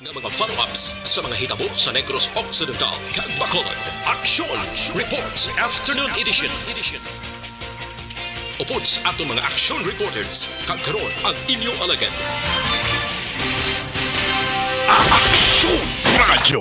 nga mga follow-ups sa mga hitabo sa Negros Occidental kag Bacolod. Action Reports Afternoon Edition. Upod sa atong mga action reporters kag karon ang inyong alagad. Action Radio.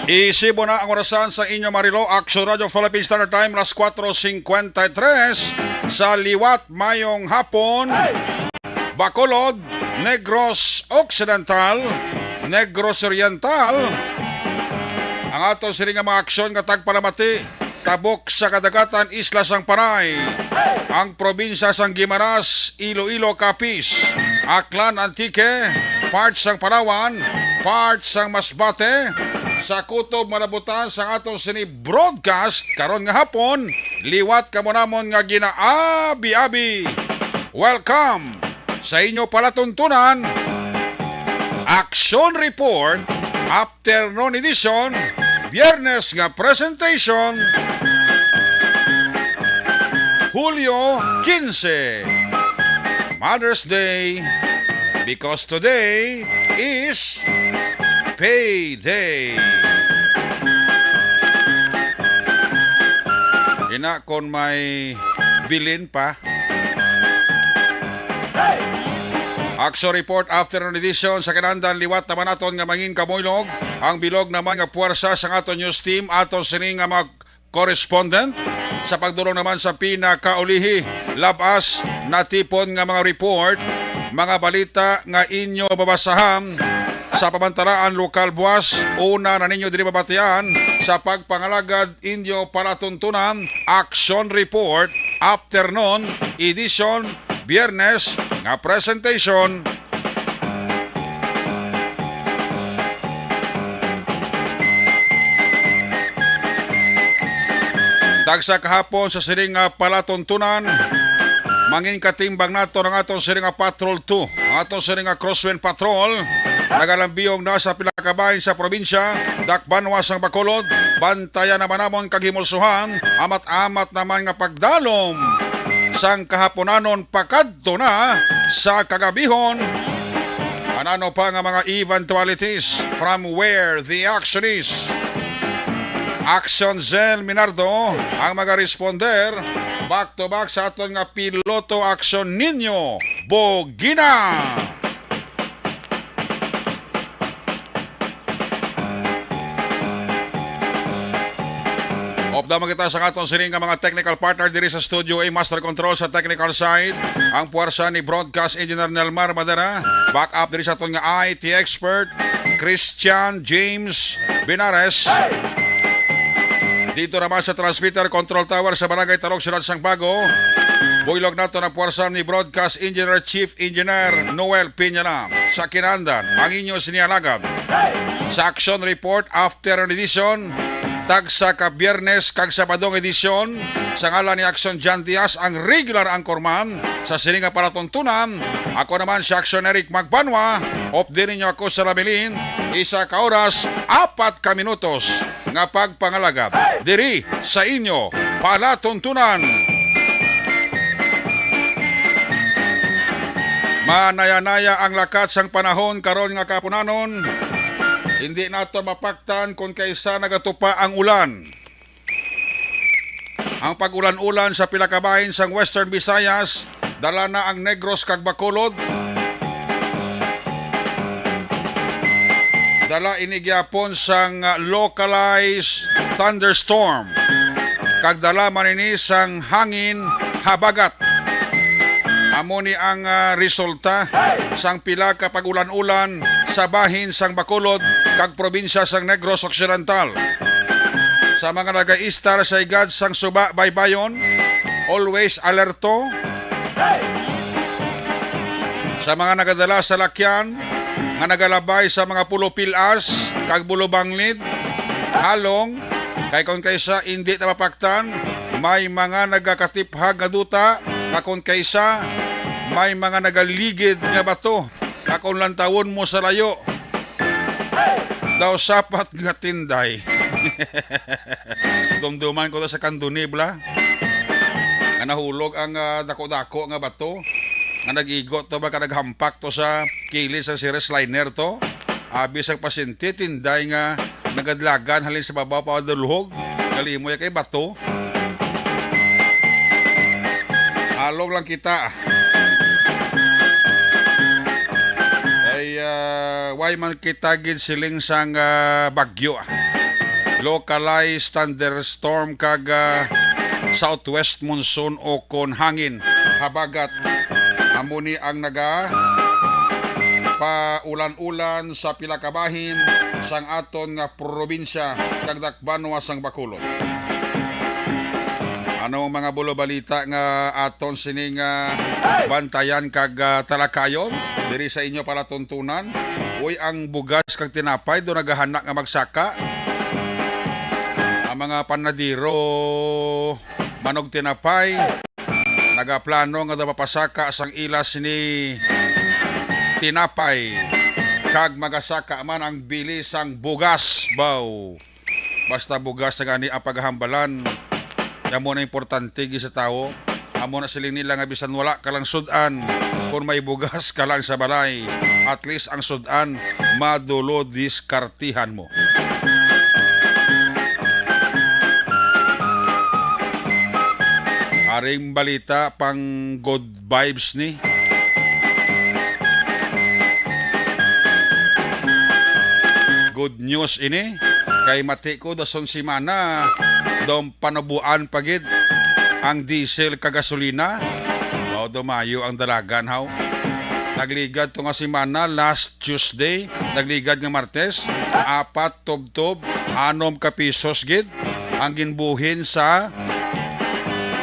Isibo na ang orasan sa inyo Marilo, Action Radio Philippine Standard Time, las 4:53 sa liwat mayong hapon, Bacolod, Negros Occidental, Negros Oriental. Ang ato siring nga mga aksyon nga tagpalamati, tabok sa kadagatan, Isla sang Panay, ang probinsya sang Guimaras, Iloilo, Capiz, Aklan, Antique, parts sang Palawan, parts sang Masbate, sa kutob manabutan sa atong sini broadcast karon nga hapon, liwat kamo namon nga ginaabi-abi. Welcome sa inyo palatuntunan Action Report Afternoon Edition, Biyernes nga presentation, Hulyo 15, Mother's Day, because today is Payday. Ina kon may bilin pa. Action Report Afternoon Edition sa kinandan liwat naman aton nga mangin kamoylog. Ang bilog naman nga puwersa sa aton news team, aton sini nga mag correspondent sa pagdulong naman sa pinakaulihi labas na tipon nga mga report, mga balita nga inyo babasahan sa pamantaraan lokal buwas. Una na ninyo diri babatian sa pagpangalagad inyo palatuntunan Action Report Afternoon Edition, Biyernes nga presentation. Tagsa kahapon sa siring nga palatuntunan, mangin katimbang nato ng atong siring nga Patrol 2, ang atong siring nga Crosswind Patrol. Nagalambiyong na sa pilakabahin sa probinsya, dakbanwa sang Bacolod, bantayan naman namon kaghimulsuhan, amat-amat naman nga pagdalom sang kahaponanon pakadto na sa kagabihon. Anano pa nga mga eventualities from where the action is. Action Zel Minardo ang mga responder back to back sa aton nga piloto action ninyo Bogina. Opdaman kita sa atong siring nga mga technical partner diri sa studio A, Master Control sa technical side, ang puwersa ni Broadcast Engineer Nelmar Madera, back up diri sa atong nga IT expert Christian James Binares. Dito naman sa transmitter control tower sa Barangay Talog, Ciudad Sangbago, buylog nato na puwersa ni Broadcast Engineer Chief Engineer Noel Piñala. Sa kinandan, ang inyo siniyalagad sa Action Report Afternoon Edition, tagsa ka Biyernes kag Sabadong edisyon, sa ngalan ni Action Jan Diaz, ang regular anchorman sa sininga palatuntunan. Ako naman si Action Eric Magbanwa. Opdin ninyo ako sa Labilin, 1 ka oras 4 ka minutos nga pagpangalagad diri sa inyo palatuntunan. Manaya-naya ang lakat sang panahon karon nga kapunanon. Hindi nato mapaktan kung kaysa nagatupa ang ulan. Ang pag-ulan-ulan sa pilakabahin sang Western Visayas, dala na ang Negros kag Bacolod. Dala inigyapon sang localized thunderstorm. Kag dala manini sang hangin habagat. Amo ni ang resulta sang pila ka pag-ulan-ulan sa bahin sang Bacolod kag probinsya sang Negros Occidental. Sa mga nagaistar sa igad sang Suba, Baybayon, always alerto. Sa mga nagadala sa lakyan, nga nagalabay sa mga pulo-pilas, kag bulo-banglid, halong, kay kung kaysa hindi tapapaktan, may mga nagakatiphag nga duta, kakon kaysa, may mga nagaligid nga bato, kakon lantawon mo sa layo, daw sapat nga tinday. Dumduman ko to sa kandunibla, nga nahulog ang dako-dako nga bato, nga nag-igot to baka naghampak to sa kilis ang series liner to. Abis ang pasyente, tinday nga nagadlagan halin sa babaw pa dulhog, kalimoy kay bato. Halog lang kita. Ay, why man kita gid siling sang bagyo. Localized thunderstorm kag southwest monsoon o kon hangin habagat amuni ang naga paulan-ulan sa pila ka bahin sang aton nga probinsya kag dakbanwa sang Bacolod. Ano mga bulo balita nga aton sining bantayan kag talakayon diri sa inyo para tuntunan. Uy, ang bugas kag tinapay do nagahanak nga magsaka. Ang mga panadiro manog tinapay nagaplano nga mapasaka sang ilas ni tinapay kag magasaka man ang bilis sang bugas baw. Basta bugas na gani ang paghambalan, amo na importante gi sa tao. Amo na siling nila nga bisan wala ka lang sudan, kung may bugas ka lang sa balay, at least ang sudan madulo diskartihan mo. Aring balita pang good vibes ni. Good news ini. Kay mati ko dason si Mana dom panabuan pagid ang diesel kagasolina. O dumayo ang dalagan haw. Nagligad to nga si Mana last Tuesday. Nagligad nga Martes. 4 tubtob 6 ka pisos gid ang ginbuhin sa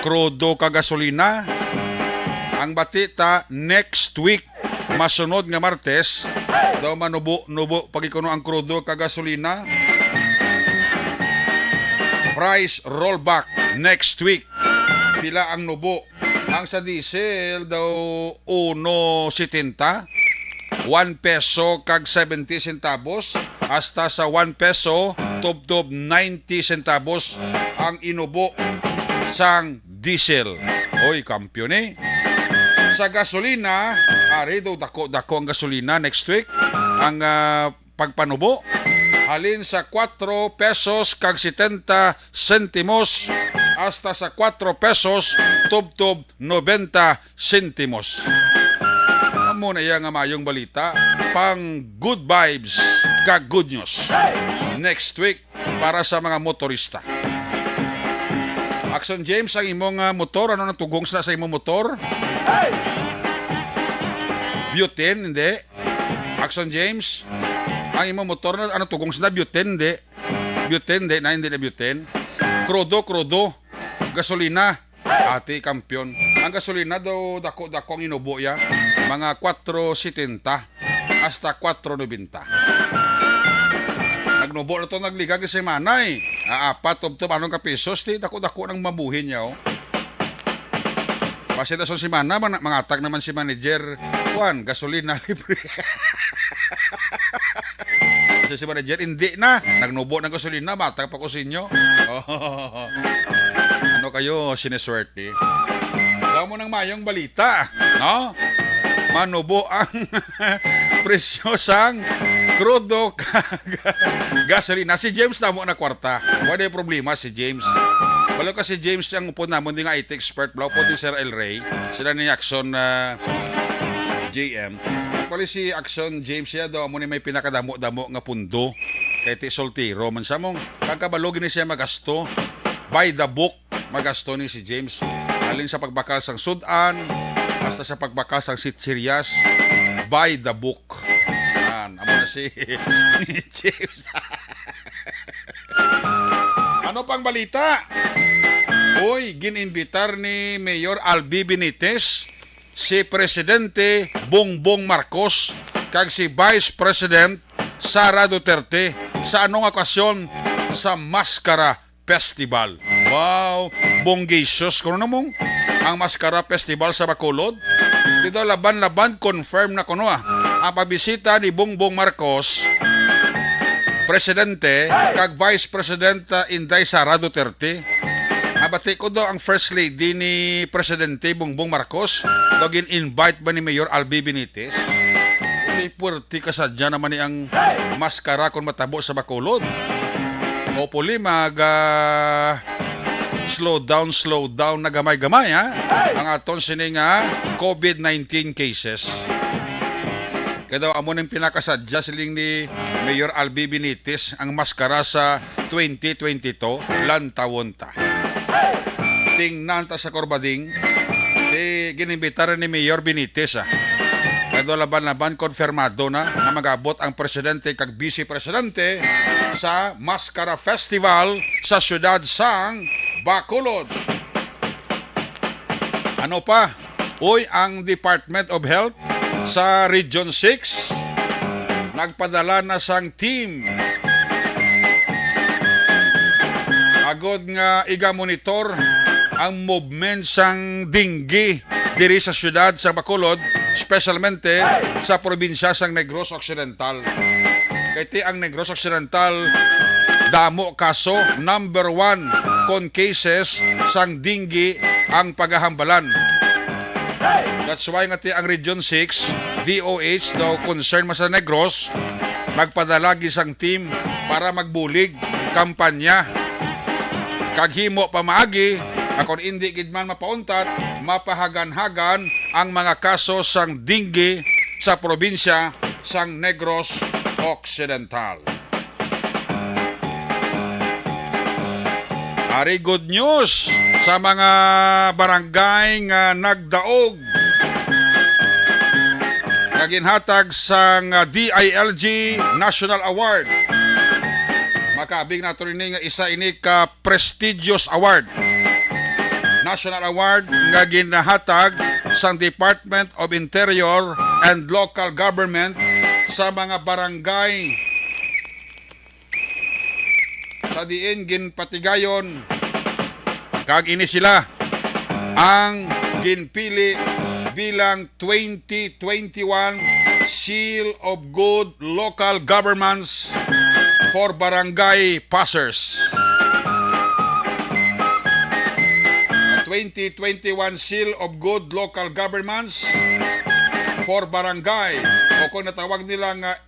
krudo kagasolina. Ang batita next week masunod nga Martes daw manubo pagikuno ang krudo kagasolina. Price rollback next week. Pila ang nubo? Ang sa diesel daw 1.70, 1 peso kag 70 centavos hasta sa 1 peso tubtob 90 centavos ang inubo sang diesel. Oy, kampiyon eh. Sa gasolina, ari daw dako ang gasolina next week. Ang pagpanubo, halin sa 4 pesos kag 70 sentimos hasta sa 4 pesos tubtob 90 sentimos. Amo na iya nga mayong balita, pang good vibes kag good news next week para sa mga motorista. Action James, ang imong motor, ano nang tugong sa imong motor? Butane, hindi. Action James, ang imong motor, ano tugong sa butane, hindi. Butane, hindi na butane. Krudo, gasolina, ati kampiyon. Ang gasolina daw dako ang inubo ya, mga 4.70 hasta 4.90. Nagnubo na ito nagligag sa semana eh. 4 anong ka pesos, dako ng mabuhin niya oh. Kasi sa semana, mangatag naman si manager, Juan, gasolina libre. Kasi si manager, hindi na. Nagnubo ng gasolina, matag pa ko sa inyo. Oh. Ano kayo, sineswerte? Daw mo ng mayong balita, no? Manubo ang presyo sang krudo gasolina. Si James na mo na kwarta. Wala yung problema si James. Wala kasi James ang upod namon din nga IT expert. Wala upod ni Sir El Rey. Sila ni Action JM. Actually si Action James siya daw mo ni may pinakadamo-damo nga pundo. Kay ti soltero man siya mong kagkabalog ni siya magasto. By the book magasto ni si James. Alin sa pagbakal sang sudan hasta sa pagbakal sang sitsirias. By the book. Amo na si James. Ano pang balita? Uy, gininbitar ni Mayor Albi Benitez si Presidente Bongbong Marcos kag si Vice President Sara Duterte sa anong okasyon sa Mascara Festival. Wow, bonggisyos. Kung ano mong ang Mascara Festival sa Bacolod? Dito laban-laban, confirm na kuno ang pabisita ni Bongbong Marcos, Presidente, kag Vice President Inday Sara Duterte. Abati ko daw ang First Lady ni Presidente Bongbong Marcos. Daw gin-invite ba ni Mayor Albi Benitez? Uli puwerti kasadya naman ni ang maskara kung matabo sa Bacolod. Hopefully slow down na gamay-gamay ang aton sining COVID-19 cases. Kaya daw amo nang pinakasadya siling ni Mayor Albi Benitez ang maskara sa 2022 lantawon ta. Tingnan ta sa Corbading, ginimbitar ni Mayor Benitez. Kaya laban-laban, konfirmado na magabot ang presidente kag vice-presidente sa Mascara Festival sa siyudad sang Bacolod. Ano pa? Uy, ang Department of Health sa Region 6 nagpadala na sang team agod nga iga-monitor ang movement sang dinggi diri sa siyudad sa Bacolod, specialmente sa probinsya sang Negros Occidental. Kaya ang Negros Occidental damo kaso number 1 kon cases sang dinggi ang paghahambalan. That's why nga ang Region 6 DOH daw concern sa Negros nagpadala gisang team para magbulig kampanya kaghimo pamaagi akon hindi gid man mapauntat mapahagan-hagan ang mga kaso sang dinggi sa probinsya sang Negros Occidental. Ari good news sa mga barangay nga nagdaog kaginhatag sang DILG National Award. Makabig nato rin nga isa ini ka prestigious award. National Award nga ginahatag sang Department of Interior and Local Government sa mga barangay sa diin ginpatigayon kag ini sila ang ginpili bilang 2021 Seal of Good Local Governments for Barangay Passers. 2021 Seal of Good Local Governments for Barangay o kung natawag nila nga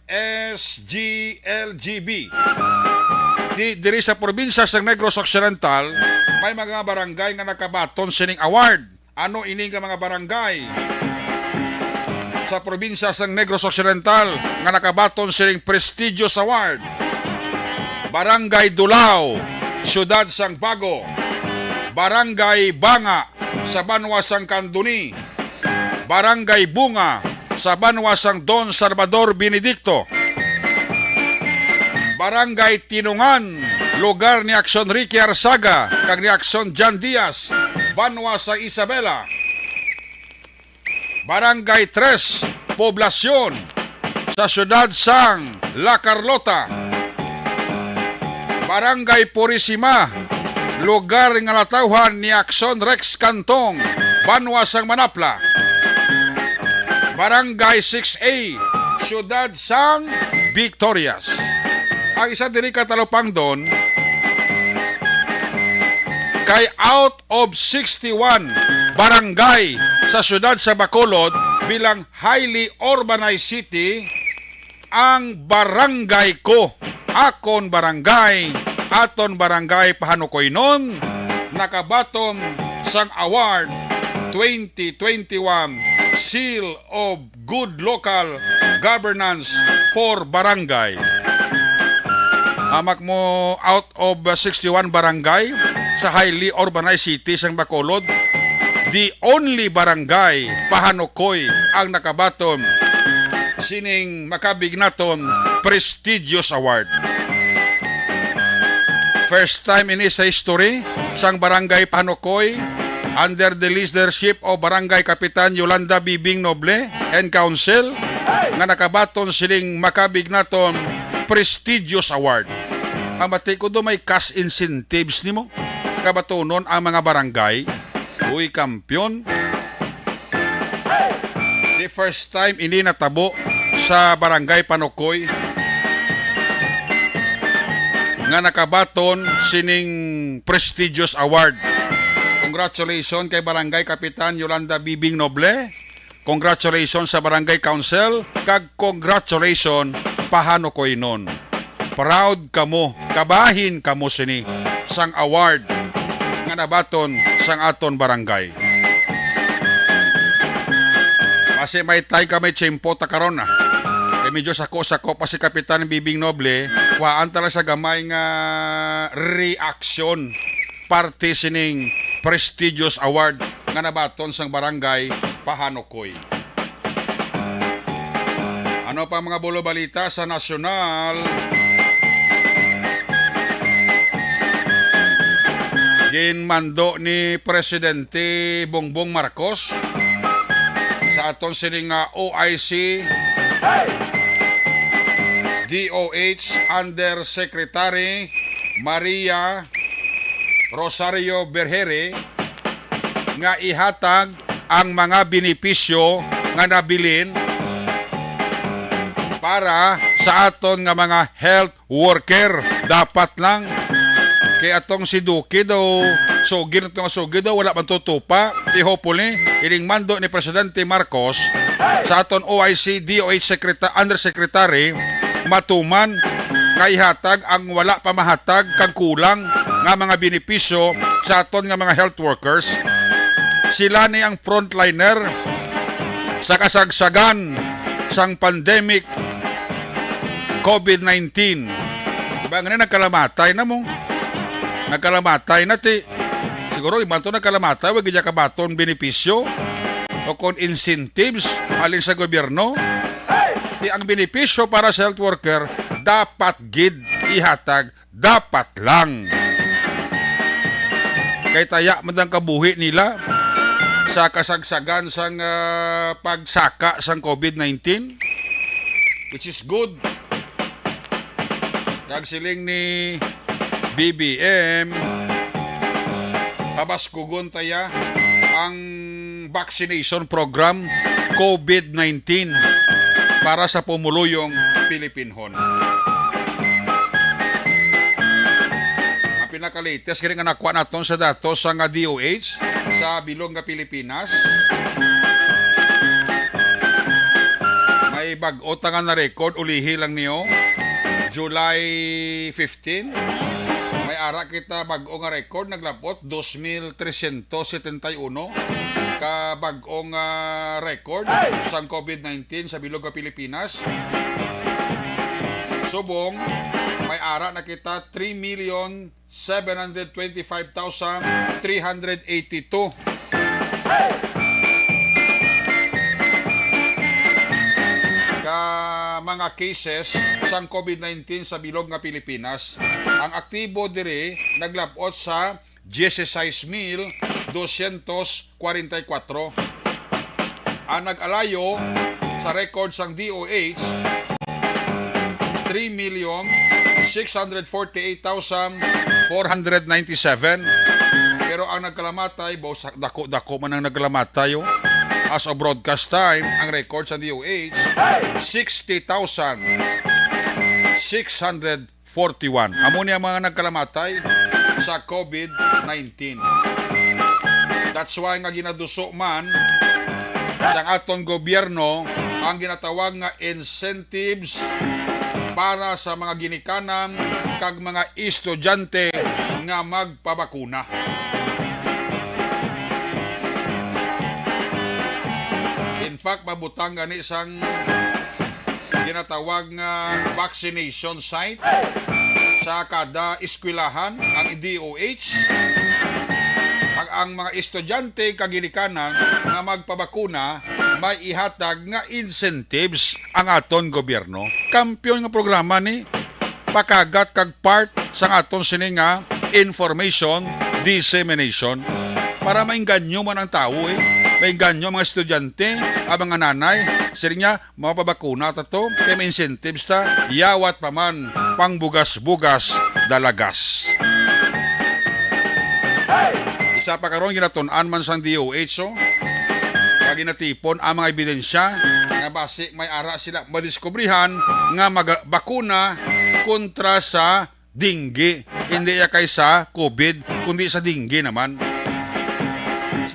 SGLGB. Diri sa probinsya sa Negros Occidental, may mga barangay nga nakabaton sining award. Ano ini nga mga barangay sa probinsya sa Negros Occidental nga nakabaton sining prestigious award? Barangay Dulao, Siyudad sang Bago. Barangay Banga sa Banwa sang Canduni. Barangay Bunga sa Banwa sang Don Salvador Benedicto. Barangay Tinungan, lugar ni Akson Ricky Arsaga kag ni Akson Jan Diaz, Banwa sa Isabela. Barangay 3, Poblasyon sa siyudad sang La Carlota. Barangay Purisima, lugar nga natawhan ni Akson Rex Cantong, Banwa sang Manapla. Barangay 6A, siyudad sang Victorias. Ang isa diri katalupang doon kay out of 61 barangay sa siyudad sa Bacolod bilang highly urbanized city, ang barangay ko, akon barangay, aton barangay Pahanukoy nun, nakabatom sang award 2021 Seal of Good Local Governance for Barangay. Amak mo out of 61 barangay sa highly urbanized city sang Bacolod, the only barangay Pahanukoy ang nakabaton sining makabig naton prestigious award. First time ini sa history sang Barangay Panukoy under the leadership of Barangay Kapitan Yolanda Bibing Noble and Council nga nakabaton siling makabignaton prestigious award. Ang bati ko do may cash incentives nimo. Kabatonon ang mga barangay. Uy, kampiyon. The first time ini natabo sa Barangay Panukoy nga nakabaton sining prestigious award. Congratulations kay Barangay Kapitan Yolanda Bibing Noble. Congratulations sa Barangay Council. Kag congratulations Pahanukoy nun. Proud kamo, kabahin kamo sini sang award nga nabaton sang aton barangay. Kasi may tay kami tsempo ta karon na. Medyo sako pa si Kapitan Bibing Noble, waan tala sa gamay nga reaction parte sining prestigious award nga nabaton sang barangay Pahanukoy. Ano pa mga bulo balita sa nasyonal? Ginmando ni Presidente Bongbong Marcos sa aton sining OIC DOH Undersecretary Maria Rosario Berhere nga ihatag ang mga benepisyo nga nabilin para sa aton nga mga health worker. Dapat lang kay atong si Duque daw sugid daw wala man tutupa. Hopefully ining mando ni Presidente Marcos sa aton OIC DOH Undersecretary matuman kay hatag ang wala pa mahatag kag kulang nga mga benepisyo sa aton nga mga health workers. Sila ni ang frontliner sa kasagsagan sang pandemic COVID-19. Diba nga nagkalamatay na mo? Nagkalamatay na ti. Siguro iban to nagkalamatay, wag gidya kabaton benepisyo o kon incentives alin sa gobyerno. Ti ang benepisyo para sa health worker dapat gid ihatag, dapat lang. Kay taya madang kabuhi nila sa kasagsagan sang pagsaka sang COVID-19, which is good. Kag siling ni BBM pabaskugon taya ang vaccination program COVID-19 para sa pumuluyong Pilipinhon. Ang pinaka-latest kini nga nakuha naton sa datos sa nga DOH sa bilog nga Pilipinas. May bag-o nga na record ulihi lang niyo. July 15, may ara kita bag-o nga record, naglapot 2,371 ka bag-o nga record sa COVID-19 sa bilog nga Pilipinas. Subong, may ara na kita 3,725,382 mga cases sang COVID-19 sa bilog nga Pilipinas. Ang aktibo diri naglapot sa 16,244. Ang nag-alayo sa record sang DOH 3,648,497. Pero ang nagkalamatay, dako man ang nagkalamatay as of broadcast time, ang record sa DOH 60,641. Amo niya mga nagkalamatay sa COVID-19. That's why nga ginaduso man sa aton gobyerno ang ginatawag nga incentives para sa mga ginikanan kag mga estudyante nga magpabakuna. In fact, mabutang gani sang ginatawag nga vaccination site sa kada eskwelahan ang DOH. Ang mga estudyante kaginikanan nga magpabakuna may ihatag nga incentives ang aton gobyerno. Kampiyon nga programa ni pakagat kag part sa aton sini nga information dissemination para mainganyo man ang tao mainganyo ang mga estudyante ang mga nanay siri nga mapabakuna ta to kay may incentives ta yawat pa man pangbugas-bugas dalagas. Isa pa karon ginatun-an man sang DOH kag ginatipon ang mga ebidensya nga base may ara sila madiskubrihan nga bakuna kontra sa dengue hindi ya kay sa COVID kundi sa dengue naman.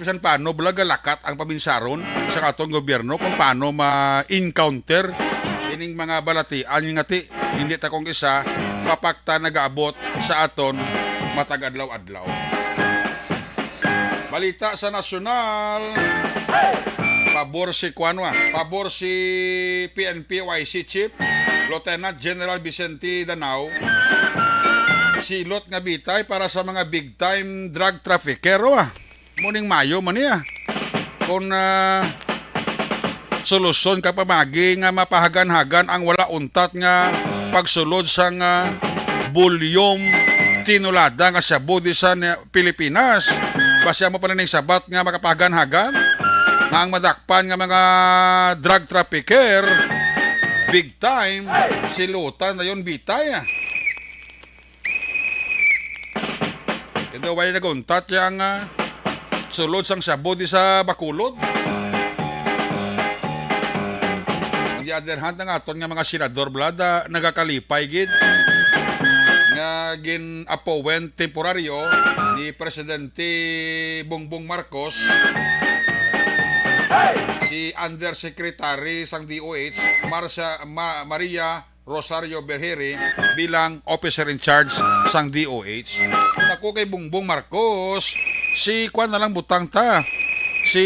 Bisan paano balaga lakat ang pabinsaron sa katong gobyerno kung paano ma-encounter ining mga balatian nga ti hindi ta kung isa papakta nagaabot sa aton matag-adlaw-adlaw. Balita sa nasyonal, pabor si pabor si PNP YC Chief Lieutenant General Vicente Danao silot nga bitay para sa mga big time drug trafficker muning Mayo man niya kung solusyon ka pamagi nga mapahagan-hagan ang wala untat nga pagsulod sa nga bulyom tinulada nga sa budi sa Pilipinas basya mo pa ning sabat nga makapahagan-hagan nga ang madakpan nga mga drug trafficker big time silutan na yon bitay ito wala naguntat yung sulod sang sabodi sa Bacolod. On the other hand, nga aton nga mga senador blada nagakalipay gid nga gin-apowen temporaryo ni Presidente Bongbong Marcos si Undersecretary sang DOH Maria Rosario Berhere bilang officer in charge sang DOH. Naku kay Bongbong Marcos si kwan na lang butang ta si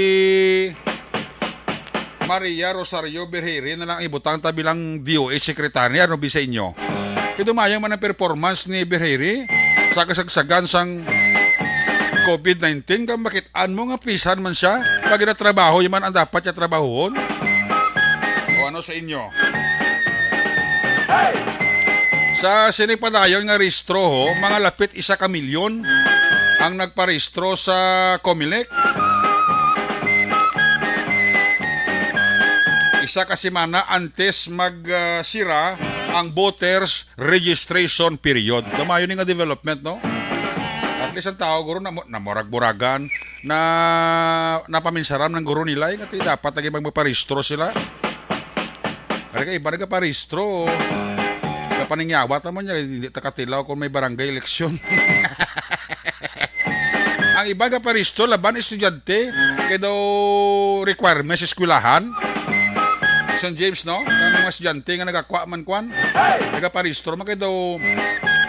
Maria Rosario Berhere na lang ibutang ta bilang DOH secretary ano bisa inyo kidumayang man ang performance ni Berhere sa kasagsagan sang COVID-19 kang makitaan mo nga pisan man siya pag trabaho yaman ang dapat niya trabahoon o ano sa inyo sa sinipadayon nga rehistro mga lapit 1 milyon ang nagparehistro sa COMELEC. Isa ka semana antes magsira ang voters registration period. Damayon nga development, no? At least ang tao guro na morag-buragan na napaminsaram ng guro nila nga dapat lagi magparehistro sila. Kaya iba nagparehistro kapaningyawat naman niya hindi takatilaw kung may barangay eleksyon. Ang iba nga paristo laban estudyante kay daw requirements sa eskwelahan. St. James no, ang mga estudyante nga nagakwa man kwan, nagaparisto man kay daw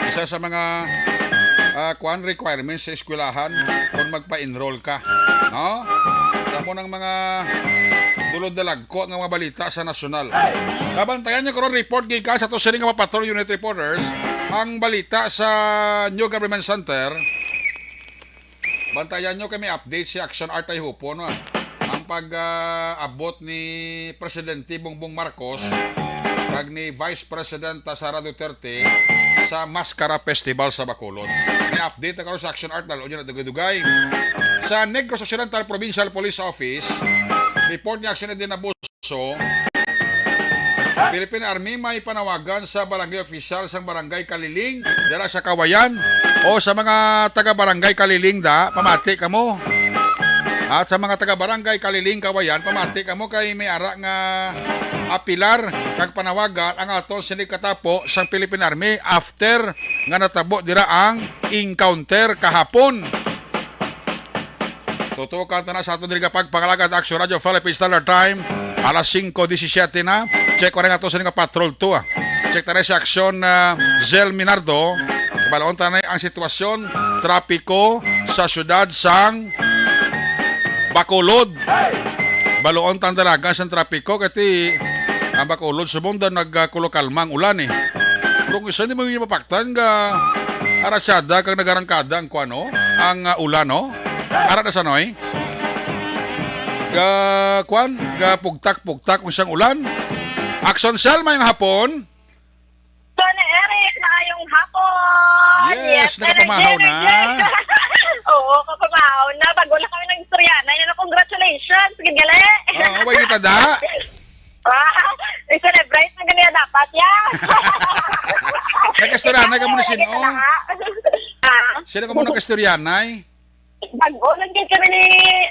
isa sa mga requirements sa eskwelahan kung magpa-enroll ka, no? Samo ng mga dulod-dalag ko ang mga balita sa nasyonal. Nabantayan niyo karon report gikan sa to sini nga patrol unit reporters ang balita sa New Government Center. Bantayan nyo kami update si Action Art Hupo no? Ang pag-abot ni Presidente Bongbong Marcos kag ni Vice President Sara Duterte sa Mascara Festival sa Bacolod. May update na karon sa Action Art dalo na dugay-dugay. Sa Negros Occidental Provincial Police Office, report ni Action din na Buso, Philippine Army may panawagan sa barangay official sang barangay Kaliling dira sa Kawayan o sa mga taga-barangay Kaliling pamati kamo. At sa mga taga-barangay Kaliling Kawayan pamati kamo kay may ara nga apilar kag panawagan ang aton sinig katapo sang Philippine Army after nga natabo dira ang encounter kahapon. Tutukan ta na sa aton diri pagpangalagad Action Radio Philippine Standard Time alas 5:17 na. Check ko rin ato sa nga patrol 2 Check ta rin sa Action Zel Minardo. Balaon ta na ang sitwasyon trapiko sa syudad sang Bacolod. Baloon ta dalaga sa trapiko kati ang Bacolod subong nagkulokalmang ulan Kung isa hindi mo mapaktan nga arasyada kag nagarangkada ang kuano ang ulan Ara na sa noy. Ga pugtak-pugtak unsang ulan. Action Cell may hapon. Johnny Eric, maayong hapon! Yes, nakapamahaw na. Oo, kapamahaw na. Bago na kami ng Soriana. Yan, congratulations! Gigali! Oo, may kita da. I-celebrate na ganyan dapat, yan! Nagkastoryanay ka muna sino? Ha? Sino ka muna nagkastoryanay? Bago, nandyan kami ni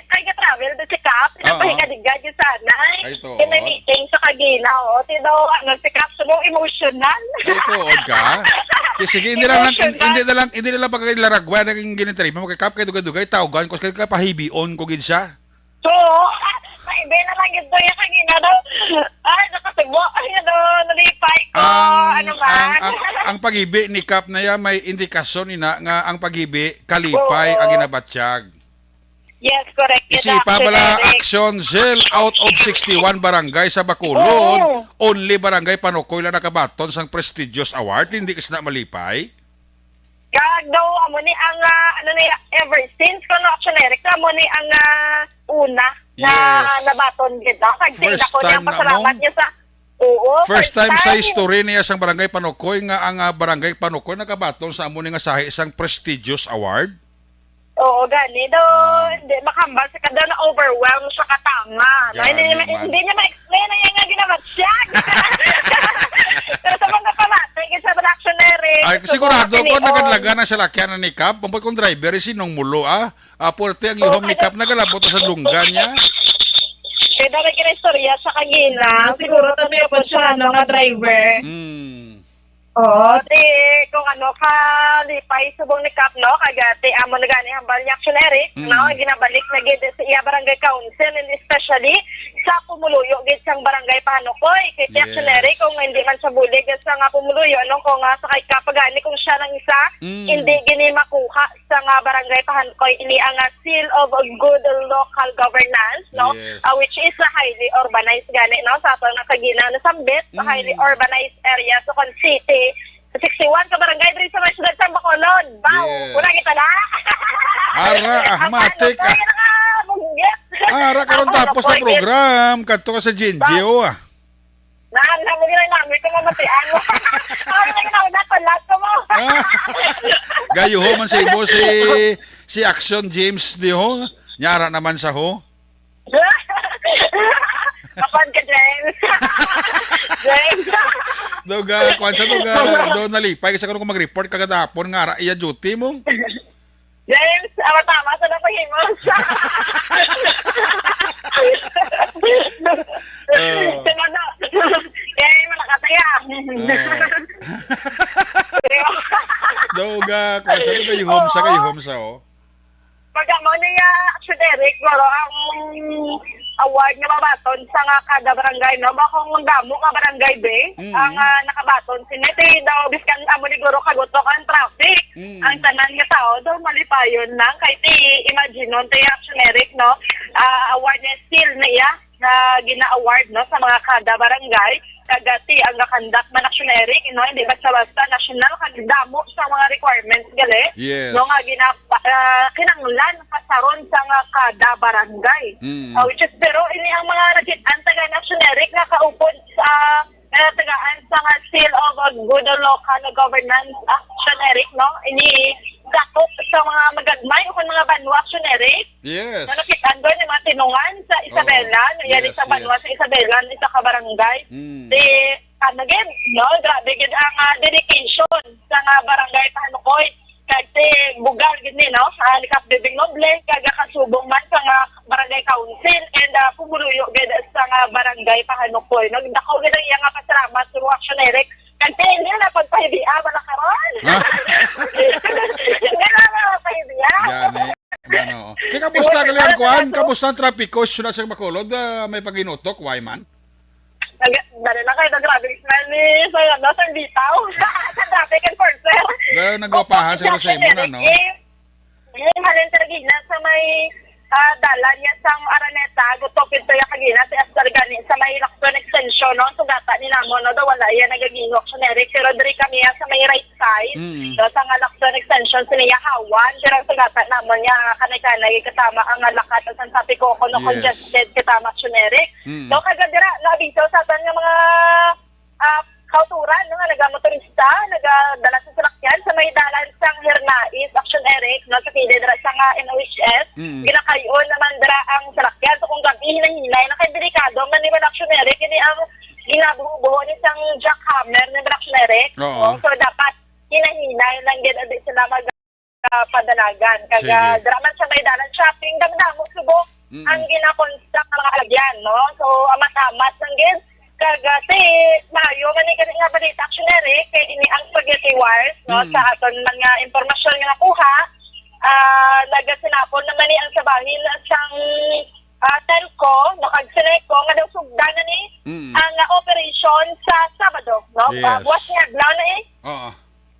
Tiger Travel doon si Cap. Pinapahigadigad yung sanay. Ay, ito, May meeting sa Kagina. O, tido, si Cap, sumong emotional. Ay, tuod ka. Sige, hindi na lang pagkakilaragwa naging ginitari mo kay Kap kay dugay-dugay tawgan ko kay pahibion ko gid siya. So, maibe na lang ito yung Kagina daw. Ay, nakasibo. Ay, nalipay ko. Ano man? Ang pagibi ni Kap na yan may indikasyon ina nga ang pagibi kalipay ang ginabatsyag. Yes, correct. Isipa bala action sale out of 61 barangay sa Bacolod. Only barangay Panukoy lang nakabaton sang prestigious award. Hindi kasi na malipay. Kag daw, amo ni ang, ever since kono action Eric, amo ni ang una na nabaton kita. Kag First ko niya time na pasalamat mo? niya sa First time sa history niya sang barangay Panukoy nga ang barangay Panukoy nakabaton sa amo ni nga sahi isang prestigious award. Oo, gani daw, hindi makambal sa kada na overwhelmed sa katanga. Hindi niya ma-explain na yan nga ginabatsyag. Pero sa mga pamatay, kasi sa reactionary. Ay, sigurado ko nagalaga na sa lakyan na ni Kap. Pampay kong driver, sinong mulo Porte ang lihom ni Kap, nagalabot sa lungga niya. Eh, dahil kina-istorya sa Kagina, siguro tabi po siya, nga driver. Oo, kung kalipay subong ni Kap, no, kagati, amo na gani hambal niya actionary, no, ginabalik na gid sa iya barangay council, and especially sa pumuluyo gid sang barangay Panukoy, kay actionary, kung hindi man sa bulig sa nga pumuluyo, no, kung sa kay Kap, gani kung siya lang isa, hindi gini makuha sa nga barangay Panukoy, ini ang seal of good local governance, no, which is a highly urbanized gani, no, sa ato na Kagina na sambit, sa highly urbanized area sa Con City, 61 ka barangay diri sa may syudad sa Bacolod. Wow, una kita na. Ara, ahmatik. Ara karon tapos na program kadto ka sa Jinjio Namo gina namin ko mamatian mo. Ano na na palat ko mo. Gayo ho man sa ibo si Action James di ho. Nyara naman sa ho. Kapan ka, James? James? Doga, kwansa do nalipay kasi kung mag-report kagadapon nga iya duty mo. James, tama sa napahimos. Sinano, kaya mo nakataya. Doga, kwansa do kayo home sa Pag mo niya, Action Eric, ang award nga mabaton sa nga kada barangay, no? Bakong damo nga barangay be, ang nakabaton sinete daw biskan amo ni guro kagotok ang traffic. Ang tanan nga tao daw malipayon nang kay ti imagine non ti Action Eric, no? Award niya still na iya na gina-award, no, sa mga kada barangay kagati ang nakandak man Action Eric, no, hindi basta national kagdamo sa mga requirements gali. No nga kinanglan kasaron sa nga kada barangay. Which is pero ini ang mga nakitaan taga Action Eric nga kaupod sa tagaan sa nga seal of a good local governance Action Eric, no, ini sakop sa mga magagmay o mga banwa Action Eric. Yes. Na nakitaan doon yung mga tinungan sa Isabela, yan sa banwa sa Isabela, isa ka barangay. Again, no, grabe gid ang dedication sa nga barangay Panukoy. Kasi bugal gid ni, no, likap bibing noble, kaga kasubong man sa nga barangay council and pumuluyo gid sa nga barangay Panukoy. Nagdakaw gid ang iya nga pasalamat sa Action Eric. Kasi hindi na pagpahibiya ba na karon? Hindi na pagpahibiya. Gano. Kamusta kalian kuan? Kamusta ang trapiko na sa Bacolod? May paginutok, why man? Dali na kayo grabe smell ni sa bitaw. Sa traffic enforcer. Nagwapahan sa Rosemo na, no? Halin Targina sa may dalan niya sa Araneta, gutopin to yung Kagina, si Astar Gani, sa may Lacson Extension, no? Sugata ni Namo, no? Daw wala yan, nagagino Action Eric, pero diri kami sa may right side, so, sa nga Lacson Extension, siniya Hawan, pero sugata Namo niya, kanay-kanay, kasama ang lakat, at ang sabi ko, kuno congested, katama Action Eric. So, kagadira, nabitaw sa atin ng mga kauturan, no? Nagamotorista, NOHS, Mm. ginakayon naman dara ang salakyan. So kung gabi hinahilay, nakadelikado, man ni Balaksyoneric, hindi ang ginabubuo ni isang jackhammer ni Balaksyoneric. Oo. So dapat hinahilay lang din sila padalagan. Kaga Sige. draman sa may dalan shopping, damdamo subok ang ginakonstruct ng mga alagyan, no? So amat-amat lang din. Kaga mayo man ni kani nga balita actionary kay ini ang spaghetti wires, no? Sa aton man nga impormasyon nga nakuha, nagasinapon naman ni ang sabahin sang telco, no? Kag Seneco nga daw sugdanan ni ang operation sa Sabado, no? Yes. Buwas nga adlaw na Oo.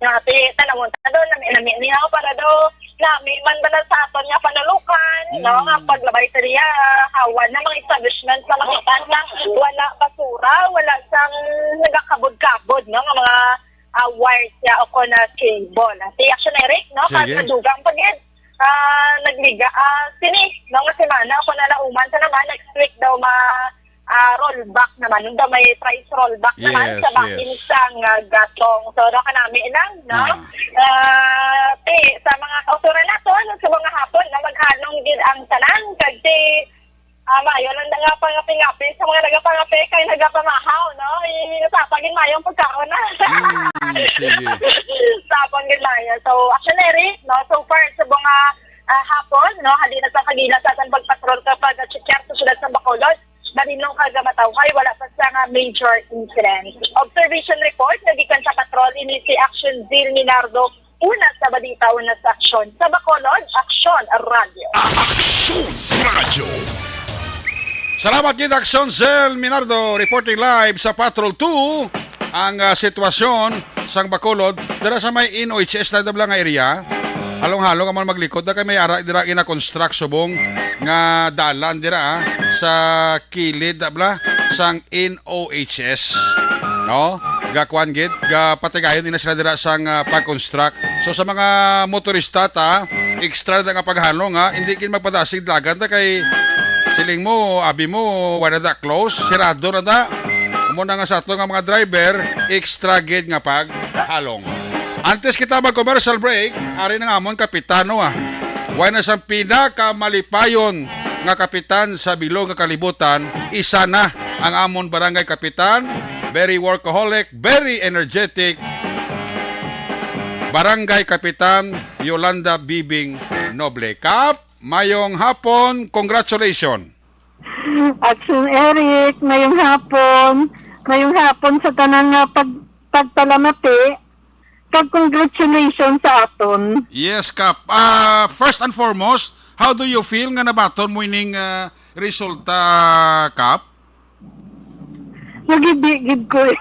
Napi, tanamon ta doon, nami niya ako para do, nami man ba sa aton nga panalukan, no, nga paglabay sa riya, hawan na mga establishment sa mga tanda, wala basura, wala sang nagakabod-kabod, no, nga mga wires niya o na cable. Si Action Eric, no, Sige. kadugang pagid, nagliga, sini, no, nga semana ako na lauman sa naman, next week daw rollback naman. Nung daw may price rollback naman sa bakin sang gatong. So, doon ka namin lang, no? Sa mga kauturan nato, sa mga hapon, na maghanong din ang tanan. Kasi, mayo lang nga pangapi-ngapi sa mga nagapangapi kay nagapamahaw, no? Sapagin mayong pagkaon na. Sige. Sapagin mayo. So, actually, no? So far, sa mga hapon, no? Halina sa kagila sa ating pagpatrol kapag check sa sulat sa Bacolod. Marinong kagamatawhay, wala pa sa nga major incident. Observation report, nagikan sa patrol, ini si Action Zil Minardo, una sa balita, una sa aksyon. Sa Bacolod, Aksyon Radio. Aksyon Radio. Salamat gid Action Zel Minardo reporting live sa Patrol 2 ang sitwasyon sang Bacolod dira sa may NOHS na dabla nga area. Halong-halong man maglikod da kay may ara dira gina-construct subong nga dalan dira sa kilid dabla sang NOHS. No? Gakuan gid ga patigayon ina sila dira sang pag-construct. So sa mga motorista ta, extra da nga paghalong ha, hindi kin magpadasig dagan ta kay siling mo, abi mo, wala da close, sirado na da. Muna nga sa ato nga mga driver, extra gid nga paghalong. Antes kita mag-commercial break, ari na nga amon kapitano Why na sa pinakamalipayon nga kapitan sa bilog nga kalibutan, isa na ang amon barangay kapitan, very workaholic, very energetic, Barangay Kapitan Yolanda Bibing Noble. Kap, mayong hapon, congratulations. Action Eric, ngayong hapon sa tanang nga pagpalamati, kag congratulations sa aton. Yes, Kap. First and foremost, how do you feel nga nabaton mo ining resulta, Kap? Nagibigid ko eh.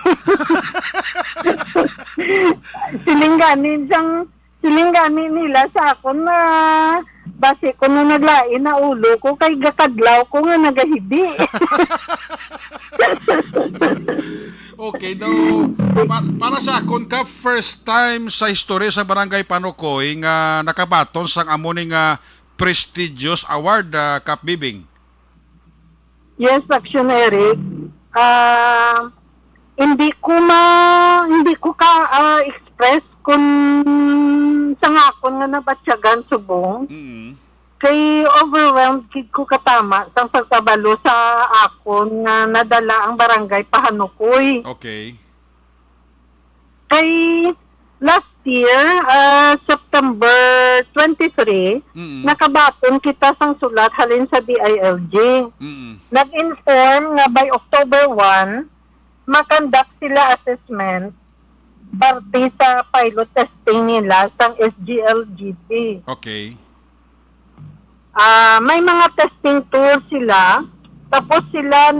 Silinggani nila sa akon na base ko na naglain na ulo ko kay gatadlaw ko nga nagahibi. Okay, daw, para sa akon ka, first time sa history sa Barangay Panukoy nga nakabaton sang amuning prestigious award, Kap Bibing. Yes, Action Eric. Hindi ko ka express kung sa ngakon nga nabatsyagan subong. Kay overwhelmed kid ko katama sang pagkabalo sa akon nga nadala ang barangay Pahanukoy. Okay. Kay last year, September 23, nakabaton kita sang sulat halin sa DILG. Nag-inform nga by October 1, makandak sila assessment parte sa pilot testing nila sang SGLGP. Okay. May mga testing tour sila, tapos sila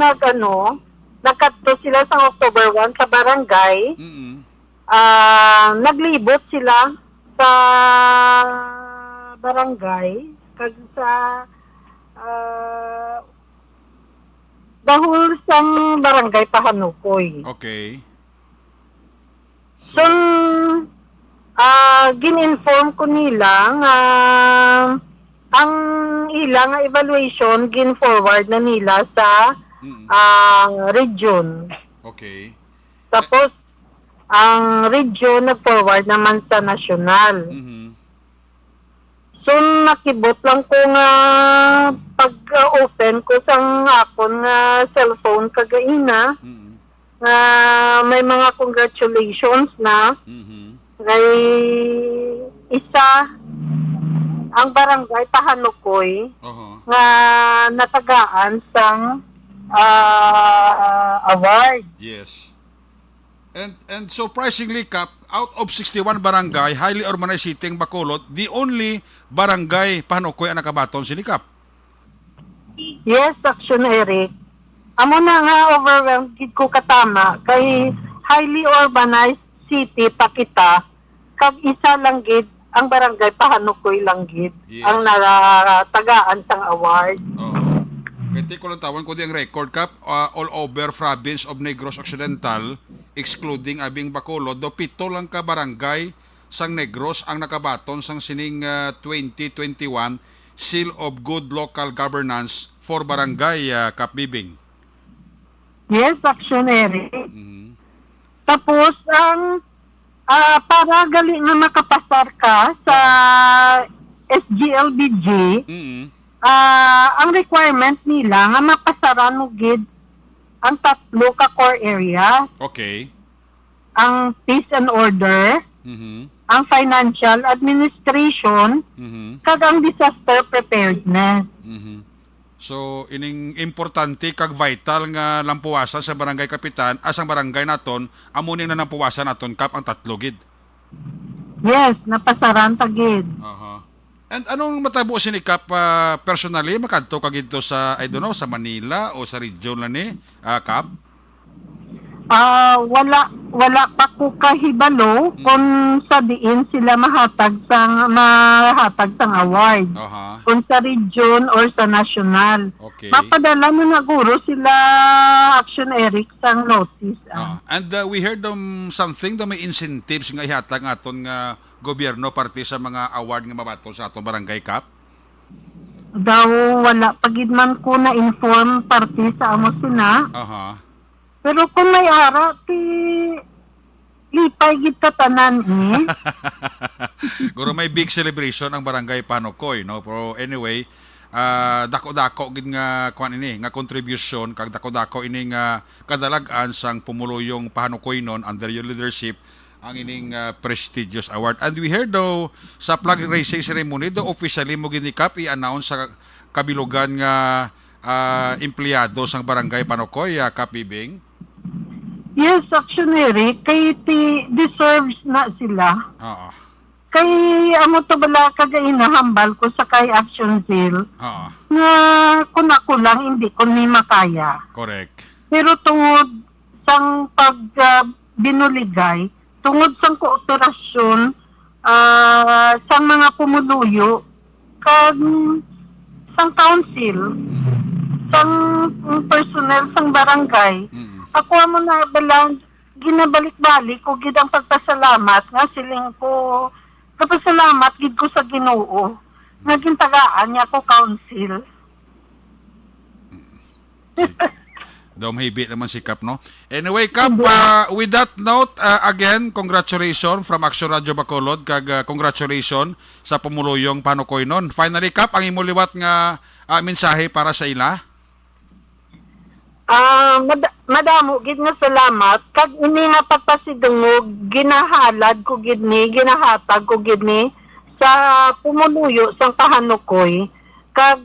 nagkadto sila sa October 1 sa barangay. Naglibot sila sa barangay kag sa dahul sang barangay Pahanukoy. Okay. So, gin-inform ko nila nga ang ilang evaluation gin-forward na nila sa region. Okay. Tapos, ang region na-forward naman sa national. So nakibot lang ko nga pag-open ko sang akon nga cellphone kagaina nga may mga congratulations na ngay isa ang barangay Pahanukoy nga natagaan sang award. Yes. And surprisingly, Kap, out of 61 barangay, highly urbanized city ng Bacolod, the only barangay Pahanukoy ang nakabaton si Kap. Yes, Action Eric. Amo na nga overwhelmed gid ko katama kay highly urbanized city pa kita kag isa lang gid ang barangay Pahanukoy lang gid Yes. ang natagaan sang award. Oo. Kaya ko lang tawan ko di ang record, Kap, all over province of Negros Occidental, excluding abing Bacolod, do 7 lang ka barangay sang Negros ang nakabaton sang sining 2021 Seal of Good Local Governance for Barangay, Kap Bibing. Yes, Action Eric. Tapos ang para gali nga makapasar ka sa SGLBG, ang requirement nila nga mapasaran mo gid ang 3 ka core area, Okay. ang peace and order, ang financial administration, kag ang disaster preparedness. So, ining importante kag vital nga lampuwasan sa barangay kapitan, asang barangay naton, amunin na lampuwasan naton, Kap, ang 3 gid. Yes, napasaran tagid. And anong matabo si ni Kap personally, makadto ka gito sa, I don't know, sa Manila o sa region na ni, Kap? Wala pa ko kahibalo kung sa diin sila mahatag sang award. Kung sa region or sa national. Okay. Mapadala mo na guro sila Action Eric sang notice. And we heard something may incentives nga ihatag aton nga gobyerno parte sa mga award nga mabato sa atong barangay, Kap? Daw wala pagid man ko na inform parte sa amo sina. Pero kung may ara ti lipay gid ka tanan Guro may big celebration ang barangay Pahanukoy, no? Pero anyway, dako-dako gid nga kuan ini nga contribution kag dako-dako ini nga kadalagan sang pumuluyong Pahanukoy non under your leadership ang ining prestigious award. And we heard daw sa flag raising ceremony daw officially mo gid ni Kap i-announce sa kabilugan nga empleyado sang barangay Pahanukoy, Kap Bibing. Yes, Action Eric, kay deserves na sila. Kay amo to bala kagaina hambal ko sa kay Action Zeal. Nga kung ako lang hindi ko ni makaya. Correct. Pero tungod sang pag binuligay, tungod sang kooperasyon sang mga pumuluyo kag sang council, sang personnel sang barangay. Ako amo na balang ginabalik-balik ko gid ang pagpasalamat nga siling ko kapasalamat gid ko sa Ginoo nga gintagaan niya ko council. Daw mahibit naman si Kap, no? Anyway, Kap, with that note, again, congratulations from Action Radio Bacolod, kag congratulations sa pumuluyong Pahanukoy nun. Finally, Kap, ang imuliwat nga mensahe para sa ila? Madamo gid nga salamat kag ini nga pagpasidungog ginahalad ko gid ni ginahatag ko gid ni sa pumuluyo sang Pahanukoy kag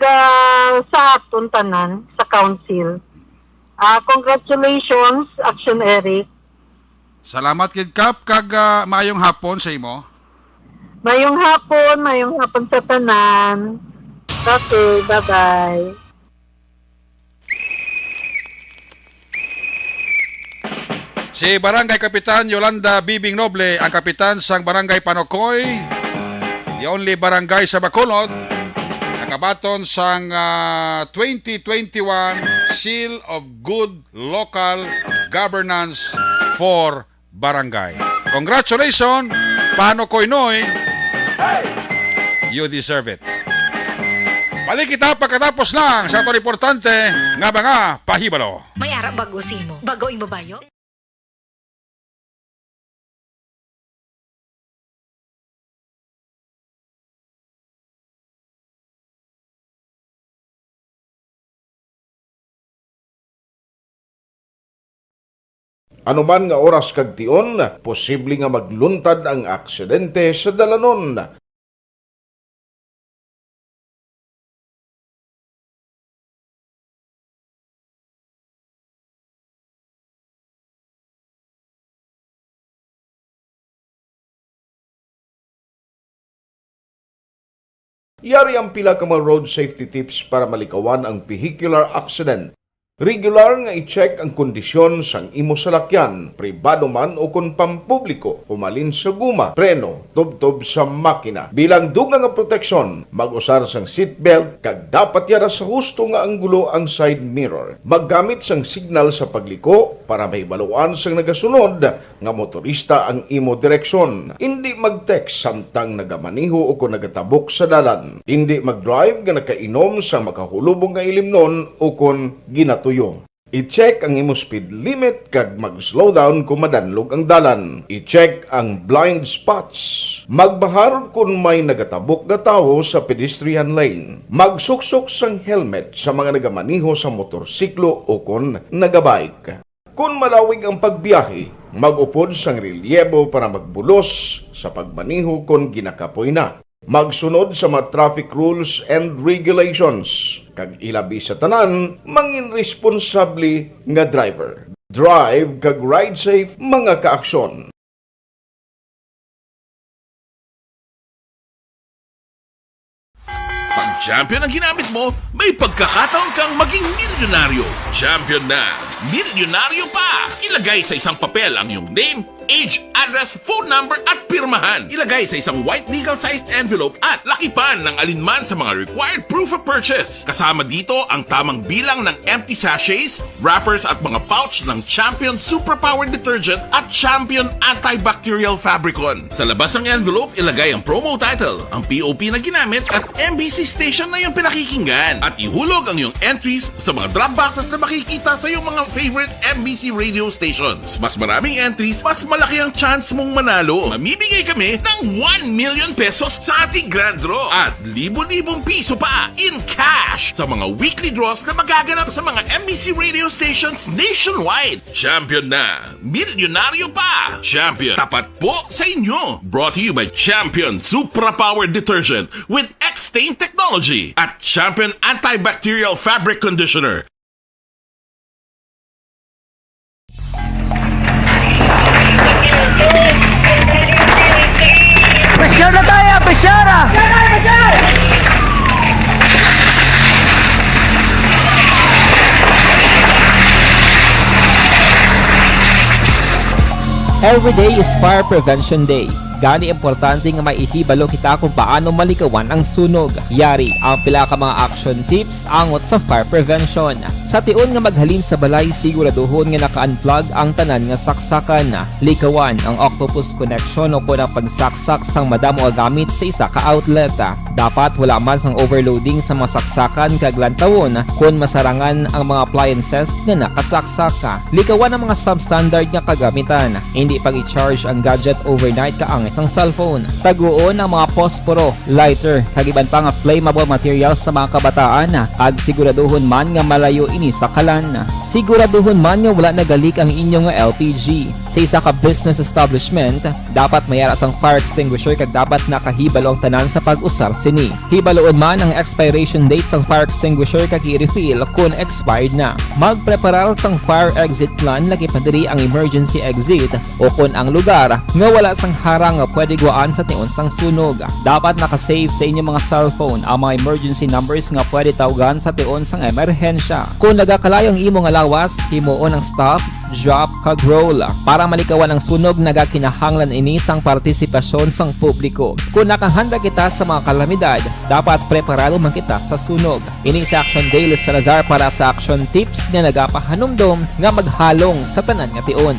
sa aton tanan sa council. Congratulations Action Eric. Salamat kid Kap kag maayong hapon sa imo. Mayong hapon sa tanan. Okay, bye-bye. Si Barangay Kapitan Yolanda Bibing Noble, ang kapitan sang Barangay Pahanukoy, the only barangay sa Bacolod, nakabaton sang 2021 Seal of Good Local Governance for Barangay. Congratulations, Pahanukoy Noy! You deserve it. Balik kita pagkatapos lang sa ito importante nga mga pahibalo. May ara bago simo. Bago imo bayo? Anuman nga oras kag tion, posible nga magluntad ang aksidente sa dalanon. Yari ang pila ka mga road safety tips para malikawan ang vehicular accident. Regular nga i-check ang kondisyon sang imo salakyan, pribado man o kung pampubliko, humalin sa guma, preno, tubtob sa makina. Bilang dugang nga proteksyon, mag-usar sang seatbelt, kag dapat yara sa husto nga anggulo ang side mirror. Maggamit sang signal sa pagliko para may baluan sang nagasunod nga motorista ang imo direksyon. Hindi mag-text samtang nagamaniho o kung nagatabok sa dalan. Hindi mag-drive nga nakainom sa makahulubong nga ilimnon o kung ginato I-check ang imo speed limit kag mag-slow down kung madanlog ang dalan. I-check ang blind spots. Magbahar kung may nagatabok nga tawo sa pedestrian lane. Magsuksok sang helmet sa mga nagamaniho sa motorsiklo o kung nagabike. Kung malawig ang pagbiyahe, mag-upod sang relyebo para magbulos sa pagmaniho kung ginakapoy na. Magsunod sa mga traffic rules and regulations. Kag ilabi sa tanan, mangin responsable nga driver. Drive kag ride safe mga kaaksyon. Pag champion ang ginamit mo, may pagkakataon kang maging milyonaryo. Champion na, milyonaryo pa! Ilagay sa isang papel ang iyong name, age, address, phone number at pirmahan. Ilagay sa isang white legal-sized envelope at lakipan ng alinman sa mga required proof of purchase. Kasama dito ang tamang bilang ng empty sachets, wrappers at mga pouch ng Champion Superpower Detergent at Champion Antibacterial Fabricon. Sa labas ng envelope, ilagay ang promo title, ang POP na ginamit at MBC station na yung pinakikinggan. At ihulog ang iyong entries sa mga drop boxes na makikita sa iyong mga favorite MBC radio stations. Mas maraming entries, mas malaki ang chance mong manalo. Mamimigay kami ng 1 million pesos sa ating grand draw at libo-libong piso pa in cash sa mga weekly draws na magaganap sa mga MBC radio stations nationwide. Champion na, milyonaryo pa. Champion, tapat po sa inyo. Brought to you by Champion Superpower Detergent with X-Stain Technology at Champion Antibacterial Fabric Conditioner. Pressure na tayo! Pressure! Every day is Fire Prevention Day. Gani importante nga maihibalo kita kung paano malikawan ang sunog. Yari ang pila ka mga action tips angot sa fire prevention. Sa tion nga maghalin sa balay, siguraduhon nga naka-unplug ang tanan nga saksakan. Likawan ang octopus connection o kung ang pagsaksak sang madamo gamit sa isa ka outlet. Dapat wala man sang overloading sa mga saksakan kag lantawon kung masarangan ang mga appliances nga nakasaksaka. Likawan ang mga substandard nga kagamitan. Hindi pag i-charge ang gadget overnight kaang isang cellphone. Taguon ang mga posporo, lighter, kag iban pa nga flammable materials sa mga kabataan. Ag siguraduhon man nga malayo ini sa kalan. Siguraduhon man nga wala nagalik ang inyong LPG. Sa isa ka business establishment, dapat mayara sang fire extinguisher kag dapat nakahibalo ang tanan sa pag-usar sini. Hibaloon man ang expiration date sang fire extinguisher kag i-refill kung expired na. Magpreparar sang fire exit plan lagi pa diri ang emergency exit o kung ang lugar nga wala sang harang nga pwede guaan sa tion sang sunog. Dapat nakasave sa inyong mga cellphone ang mga emergency numbers nga pwede tawagan sa tion sang emerhensya. Kung nagakalayo ang imong alawas, himuon ang stop, drop, kag roll. Para malikawan ang sunog, nagakinahanglan ini sang partisipasyon sang publiko. Kung nakahanda kita sa mga kalamidad, dapat preparado man kita sa sunog. Ini sa Action Day Salazar para sa action tips nga nagapahanumdom nga maghalong sa tanan nga tion.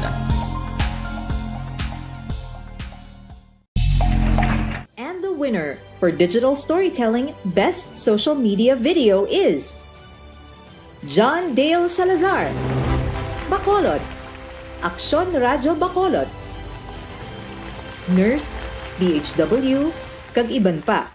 And the winner for Digital Storytelling Best Social Media Video is John Dale Salazar, Bacolod, Aksyon Radyo Bacolod, Nurse, BHW, kag iban pa.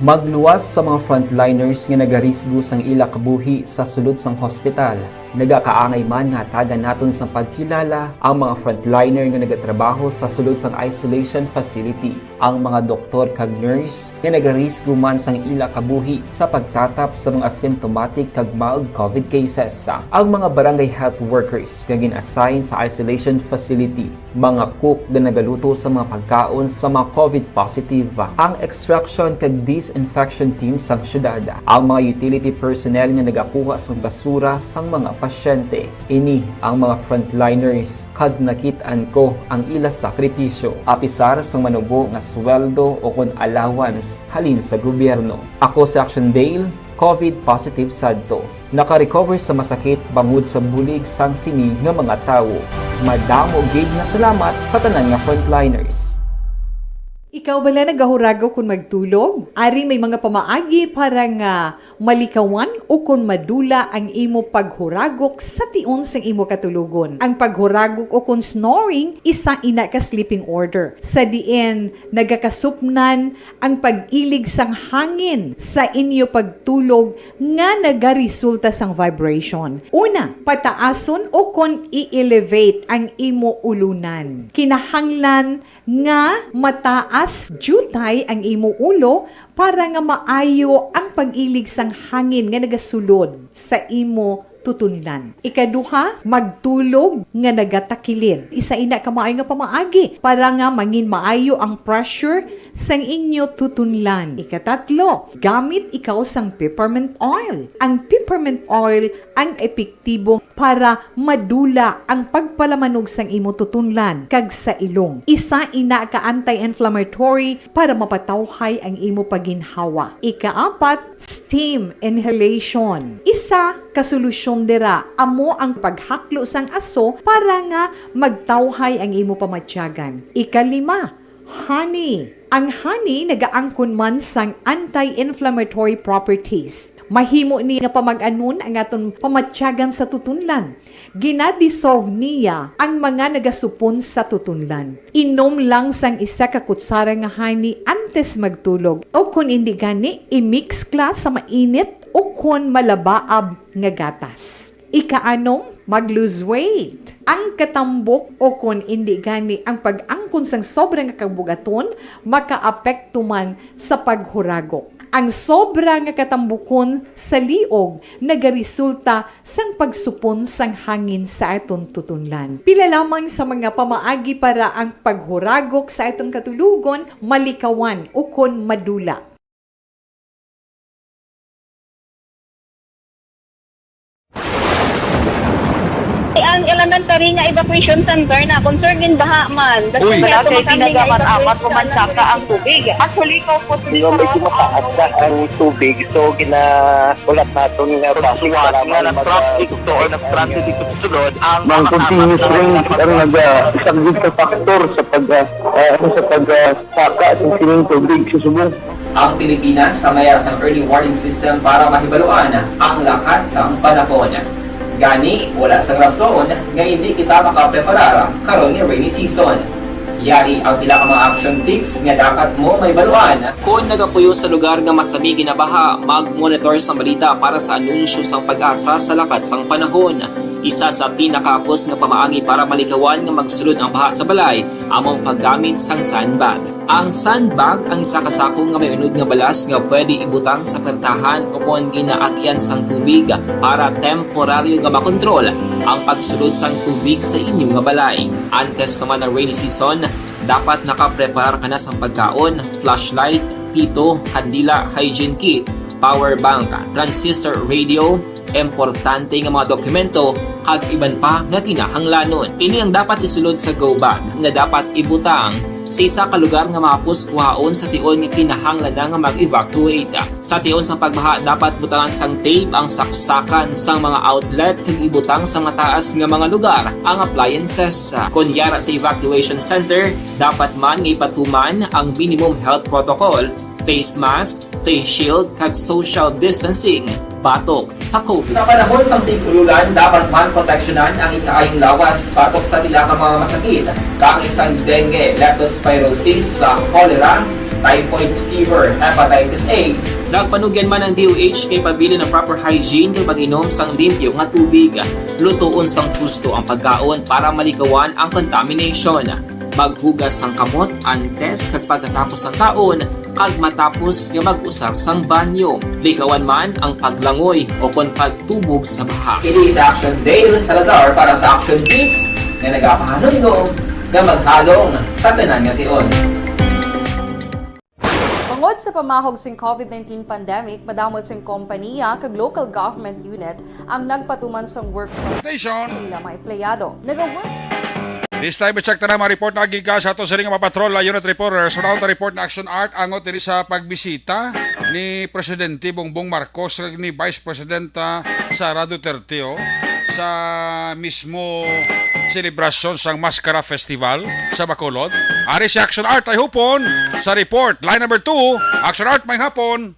Magluwas sa mga frontliners nga nagarisgo sang ila kabuhi sa sulod sang hospital. nagakaangay man nga tagan naton sa pagkilala ang mga frontliner nga nagatrabaho sa sulod sang isolation facility, ang mga doktor kag nurse nga nagarisgo man sang ila kabuhi sa pagtatap sa mga asymptomatic kag mild COVID cases, ang mga barangay health workers nga gin-assign sa isolation facility, mga cook nga nagaluto sa mga pagkaon sa mga COVID positive, ang extraction kag disinfection team sang syudad, ang mga utility personnel nga nagakuha sang basura sang mga pasyente. Ini ang mga frontliners kag nakit-an ko ang ila sakripisyo apisar sang manubo nga sweldo o kon allowance halin sa gobyerno. Ako si Action Dale, COVID positive sadto. Naka-recover sa masakit bangod sa bulig sang sinig nga mga tawo. Madamo gid na salamat sa tanan nga frontliners. Ikaw bala nagahurago kung magtulog? Ari may mga pamaagi para nga malikawan o kung madula ang imo paghuragok sa tion sang imo katulugon. Ang paghuragok o kung snoring, isa ina ka sleeping order. Sa diin, nagakasupnan ang pag-ilig sang hangin sa inyo pagtulog nga nagaresulta sang vibration. Una, pataason o kung i-elevate ang imo ulunan. Kinahanglan nga mataas jutay ang imo ulo para nga maayo ang pag-ilig sang hangin nga nagasulod sa imo tutunlan. Ikaduha, magtulog nga nagatakilid. Isa ina ka maayo nga pamaagi para nga mangin maayo ang pressure sang inyo tutunlan. Ikatatlo, gamit ikaw sang peppermint oil. Ang peppermint oil ang epektibo para madula ang pagpalamanog sang imo tutunlan kag sa ilong. Isa ina ka anti-inflammatory para mapatawhay ang imo paginhawa. Ikaapat, steam inhalation. Isa ka solusyon dira amo ang paghaklo sang aso para nga magtawhay ang imo pamatyagan. Ikalima, honey. Ang honey nagaangkon man sang anti-inflammatory properties. Mahimo ni nga pamag-anon ang aton pamatyagan sa tutunlan. Ginadissolve niya ang mga nagasupon sa tutunlan. Inom lang sang isa ka kutsara nga honey antes magtulog. O kung hindi gani, i-mix kla sa mainit o kung malabaab nga gatas. Ikaanong, mag-lose weight. Ang katambok o kung hindi gani ang pag-angkon sang sobrang kabugaton, makaapekto man sa paghuragok. Ang sobra nga katambukon sa liog nagaresulta sang pagsupon sang hangin sa aton tutunlan. Pila lamang sa mga pamaagi para ang paghuragok sa atong katulugon malikawan o kon madula. Ang elementary nga evacuation center na concern din baha man. Uy. Kaya pinagamat-amat kumansaka ang tubig. Actually, ko po Medyo mataas na ang tubig. So, ginaulat natin nga Pagsiwala nga ng traffic to or ng traffic dito sa sulod ang Mang continuous rain ang isang good factor sa pagsaka sa sining tubig sa subong. Ang Pilipinas sa mayroon sa early warning system para mahibaluan ang lakas ng panahon. Gani, wala sang rason nga hindi kita makapreparar karon ni rainy season. Yari ang pila ka mga action tips nga dapat mo may baluan. Kung nagapuyo sa lugar nga masabi ginabaha, mag-monitor sa balita para sa anunsyo sang pag-asa sa lakat sang panahon. Isa sa pinakapos nga pamaagi para malikawan nga magsulod ang baha sa balay, among paggamit sang sandbag. Ang sandbag ang isa ka sako nga may unod nga balas nga pwede ibutang sa pertahan o kung ginaagyan sang tubig para temporaryo nga makontrol ang pagsulod sang tubig sa inyong nga balay. Antes naman ng rainy season, dapat nakapreparar ka na sang pagkaon, flashlight, pito, kandila, hygiene kit, power bank, transistor radio, importante nga mga dokumento kag iban pa nga kinahanglanon. Ini ang dapat isulod sa go bag nga dapat ibutang sa isa ka lugar nga mapus kuhaon sa tion nga kinahanglan nga mag-evacuate. Sa tion sa pagbaha dapat butangan sang tape ang saksakan sang mga outlet kag ibutang sa mataas nga mga lugar ang appliances. Kunyara sa evacuation center, dapat man nga ipatuman ang minimum health protocol, face mask, face shield kag social distancing. Batok sa COVID. Sa panahon sa tig-ululan, dapat man proteksyonan ang ikaayong lawas batok sa pila ka mga masakit, kang isang dengue, leptospirosis, cholera, typhoid fever, hepatitis A. Nagpanugyan man ang DOH kay pabili ng proper hygiene kay pag-inom sang limpyo nga tubig. Lutuon sang gusto ang pagkaon para malikawan ang contamination. Maghugas sang kamot, antes kag pagkatapos ang kaon, kag matapos nga mag-usar sang banyo. Likawan man ang paglangoy o kon pagtubog sa baha. Kini sa Action Dale Salazar para sa Action Tips na nagapahanundong nga maghalong sa tanan nga tion. Bangod sa pamahog sing COVID-19 pandemic, madamo sing kompanya kag local government unit ang nagpatuman sang work from Station. nila mga empleyado. Nag-work This time, i-check na mga report na giga sa ato sa ring mga patrol unit reporters. Round the report na Action Art angot din sa pagbisita ni Presidente Bongbong Marcos kag ni Vice Presidenta Sara Duterte sa mismo selebrasyon sang Mascara Festival sa Bacolod. Ari si Action Art ay hupon sa report. Line number 2, Action Art may hapon.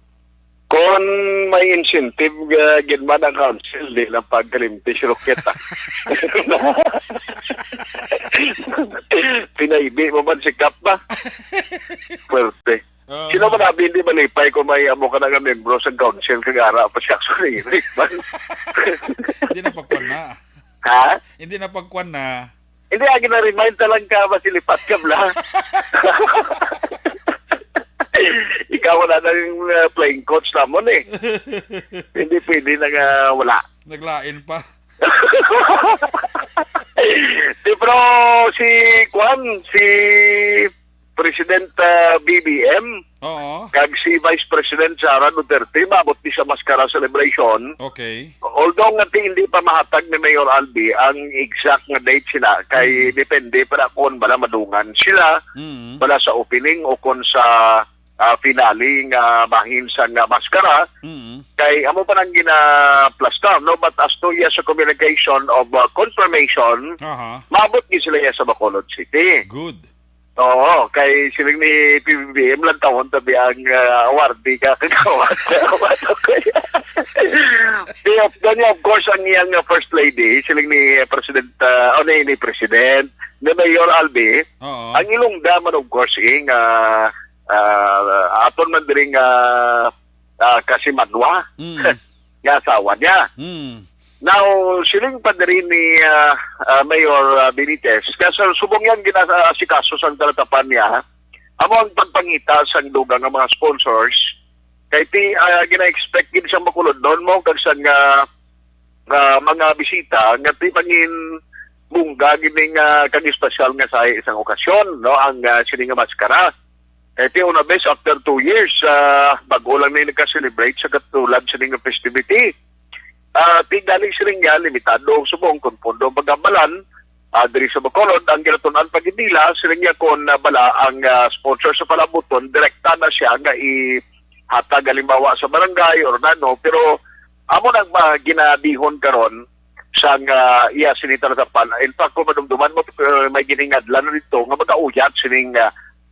Kung may incentive, ginman ang council, di lang pagkalimti si Roqueta. Pinaibi mo man si Kap ba? Pwerte. Sino man nabi hindi malipay kung may amo ka na nga membro sa council kagara pa siya actually. Hindi na pagkuhan na. Ha? Hindi na pagkuhan na. Hindi, agin na remind talang ka masilipat ka bla. Ikaw wala na yung playing coach namon eh. Hindi pwede na nga wala. Naglain pa. Pero si President BBM, Oo. kag si Vice President Sara Duterte, maabot di sa Mascara Celebration. Okay. Although nga hindi pa mahatag ni Mayor Albi ang exact nga date sila, kay depende para kung bala madungan sila, bala sa opening o kung sa finale nga bahin sa nga Mascara. Kay amo pa nang gina-plaster, no? But as to yes, sa communication of confirmation, maabot ni sila sa Bacolod City. Good. Oo, kay silang ni PBBM lang taon tabi ang awardee ka kagawad. Of course, ang iyang first lady, silang ni President, ni President, ni Mayor Albi, ang ilong daman of course, aton man diring kasi manwa, nga asawa niya. Now, siling pa rin ni Mayor Benitez, kasi subong yan ginasikaso sa talatapan niya, amo ang pagpangita sa dugang ng mga sponsors, kaya gina-expect din siyang makulod doon mo, kasi mga bisita, nga pangin bungga, gining kang special nga sa isang okasyon, no, ang siling Mascara. Kaya una bes, after 2 years, bago lang na yung nagka-celebrate sa katulad siling festivity. Tigdaling siling nga, limitado subong kung pondo magabalan, diri sa Bacolod, ang ginatunan pag-idila, siling nga kung bala ang sponsor sa palabuton, direkta na siya nga ihatag halimbawa sa barangay or nano, pero amo nang ginadihon karon sa iya sinita na tapan. In fact, kung madumduman mo, may giningadlan na dito, nga mag-auyat siling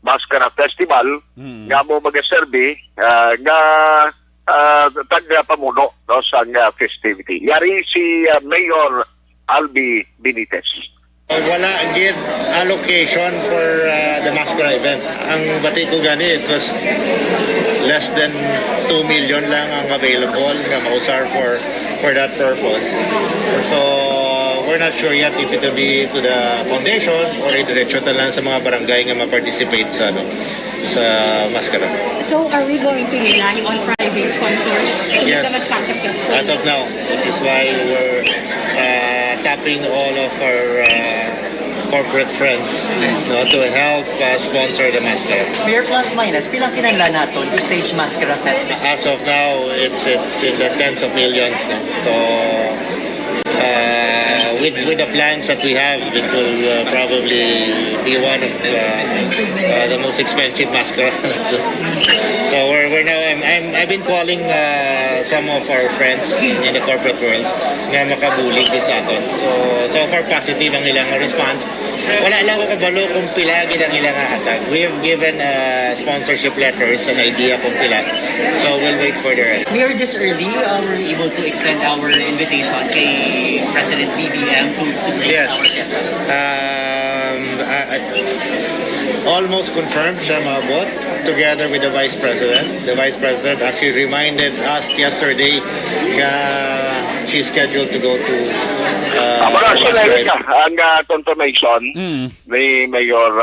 Mascara Festival, nga mo mag-survey, nga tagpamuno no, sa festivity. Yari si Mayor Albi Benitez. Wala agad allocation for the Mascara event. Ang bati ko gani, it was less than 2 million lang ang available nga mausar for that purpose. So, we're not sure yet if it will be to the foundation or diretso lang sa mga barangay nga ma-participate sa Mascara. So, are we going to rely on private sponsors to Yes. make them as successful? As of now, which is why we're tapping all of our corporate friends to help sponsor the Mascara. Mayor plus minus, pilang kinahanglan naton to stage Mascara Fest? As of now, it's in the tens of millions. No? So, with the plans that we have, it will probably be one of the most expensive Mascara. So we're now. I've been calling some of our friends in the corporate world nga makabulig din sa aton. So far positive ang ilang response. Wala lang ako kabalo kung pila gid ang ilang hatag. We have given sponsorship letters an idea kung pila. So we'll wait for the rest. Mayor, this early, we're able to extend our invitation kay President BBM to grace our fiesta. Almost confirmed siya maabot. together with the Vice President. The Vice President actually reminded us yesterday she's scheduled to go to ang confirmation ni Mayor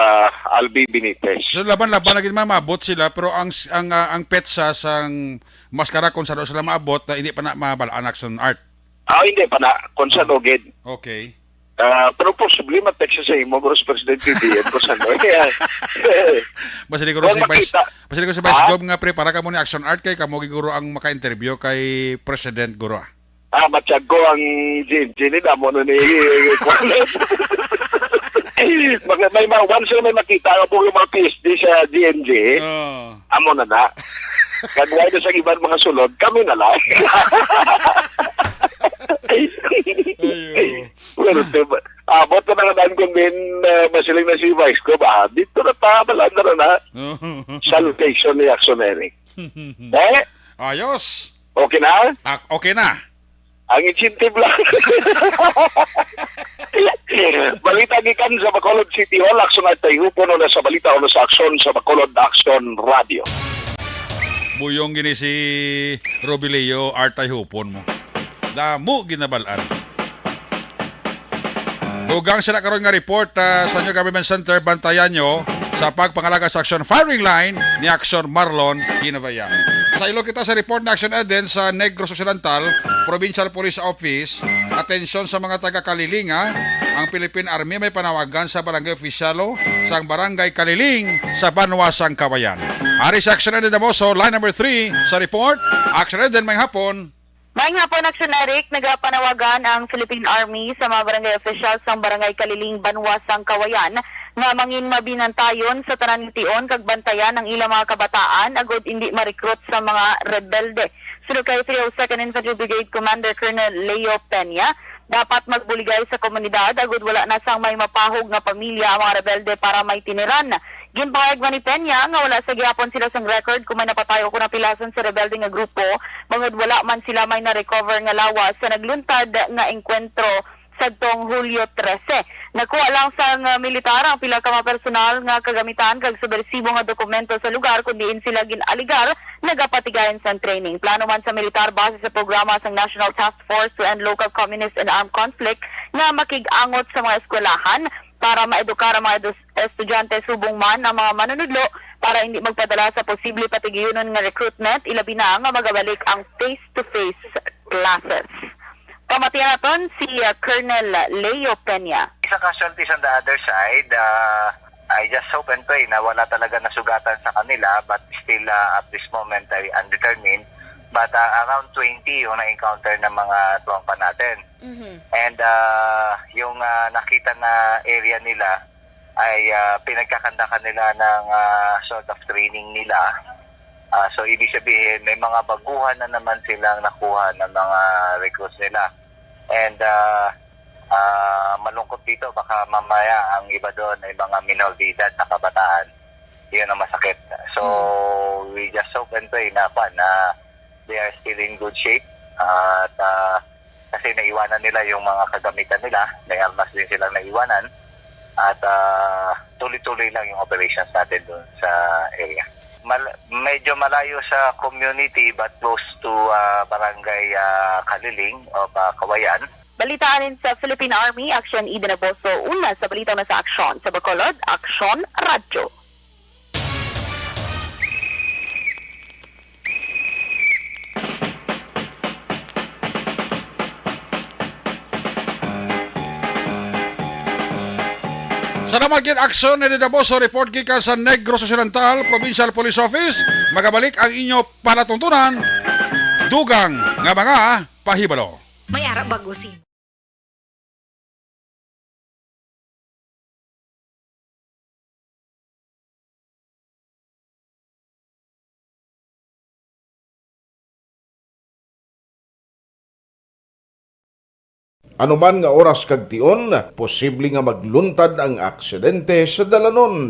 Albi Benitez. So laban-laban lagi maabot sila pero ang petsa sang maskara kung saan sila maabot na hindi pa na mabalaan action art. Hindi pa na kung saan ogid. Okay. Pero possibly matexta sa imo Vice President PBM kung saan. Basta ko si Vice Gob nga prepara ka mo ni action art kay kamo giguro ang maka-interview kay President Guro. Matiyag ko ang Gini na mo ni may mga once na may makita ka po yung mga PSD sa GNG, amo na na. Kagway na sa ibang mga sulod, kami na lang. Pero abot na naman kung din masiling na si Vice ko ba, dito na pa, malanda na salutation ni Actionary. Ayos. Okay na? Okay na. Ang incentive lang. Balita gikan sa Bacolod City Hall, action at tayo puno na sa balita o sa aksyon sa Bacolod Action Radio. Buyong gini si Robileo Artay Hupon mo. Damo ginabalaan. Dugang sila karon nga report sa New Government Center, bantayan nyo sa pagpangalaga sa action firing line ni Action Marlon Hinavaya. Sa ilo kita sa report na Action Eden sa Negros Occidental, Provincial Police Office, atensyon sa mga taga-Kaliling ang Philippine Army may panawagan sa barangay opisyalo sa barangay Kaliling sa Banwasang Kawayan. Ari sa Action Eden Damoso, line number 3 sa report, Action Eden may hapon. Mayang hapon, Action Eric, nagapanawagan ang Philippine Army sa mga barangay officials ng barangay Kaliling, Banwasang Kawayan nga mangin mabinantayon sa tanan-tion kag bantayan ang ilang mga kabataan agod hindi ma-recruit sa mga rebelde. Sunod kay 302nd Infantry Brigade Commander Colonel Leo Peña, dapat magbuligay sa komunidad agod wala na sang may mapahog nga pamilya ang mga rebelde para may tiniran. Ginpahayag man ni Peña nga wala sa gihapon sila sang record kung may napatayo ko na pilason sa rebelde nga grupo, bangod wala man sila may na-recover nga lawas sa nagluntad nga engkwentro sadtong Hulyo 13. Nakuha lang sa militar ang pila ka mga personal nga kagamitan kag subversibo nga dokumento sa lugar kundiin sila ginaligar nagapatigayon sa training. Plano man sa militar base sa programa sa National Task Force to End Local Communist and Armed Conflict nga makig-angot sa mga eskwelahan para maedukar ang mga estudyante subong man ang mga manunudlo para hindi magpadala sa posible patigiyunon nga recruitment, ilabi na nga magabalik ang face-to-face classes. Pamatiyan natin si Colonel Leo Peña. Isa casualties on the other side, I just hope and pray na wala talaga nasugatan sa kanila, but still at this moment ay undetermined. But around 20 yung na-encounter ng mga trompa natin. And yung nakita na area nila ay pinagkakandakan nila ng sort of training nila. So ibig sabihin may mga baguhan na naman silang nakuha ng mga recruits nila. And malungkot dito, baka mamaya ang iba doon ay mga minor de edad na kabataan. Yun ang masakit. So we just hope and pray na they are still in good shape. At kasi naiwanan nila yung mga kagamitan nila, may armas din silang naiwanan. At tuloy-tuloy lang yung operations natin doon sa area. Medyo malayo sa community but close to barangay Kaliling o Kawayan. Balitaan rin sa Philippine Army, Action Eden Aboso, una sa balita na sa aksyon. Sa Bacolod, Action Radyo. Sa namagyan aksyon ni Daboso, report gikan sa Negros Occidental Provincial Police Office, magabalik ang inyo palatuntunan, dugang nga mga pahibalo. May arap bagusin. Anuman nga oras kag tion, posible nga magluntad ang aksidente sa dalanon.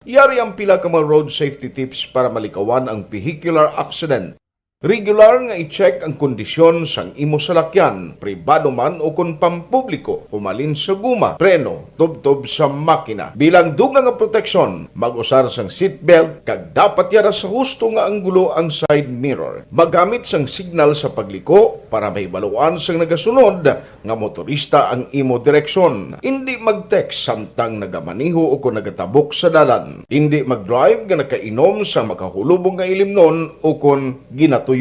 Yari ang pila ka mga road safety tips para malikawan ang vehicular accident. Regular nga i-check ang kondisyon sang imo salakyan, pribado man o kung pampubliko, humalin sa guma, preno, tubtob sa makina. Bilang dugang nga proteksyon, mag-usar sang seatbelt, kag dapat yara sa husto nga anggulo ang side mirror. Magamit sang signal sa pagliko para mahibaluan sang nagasunod nga motorista ang imo direksyon. Hindi mag-text samtang nagamaniho o kung nagatabok sa dalan. Hindi mag-drive nga nakainom sa makahulubong nga ilimnon o kung ginatuyo.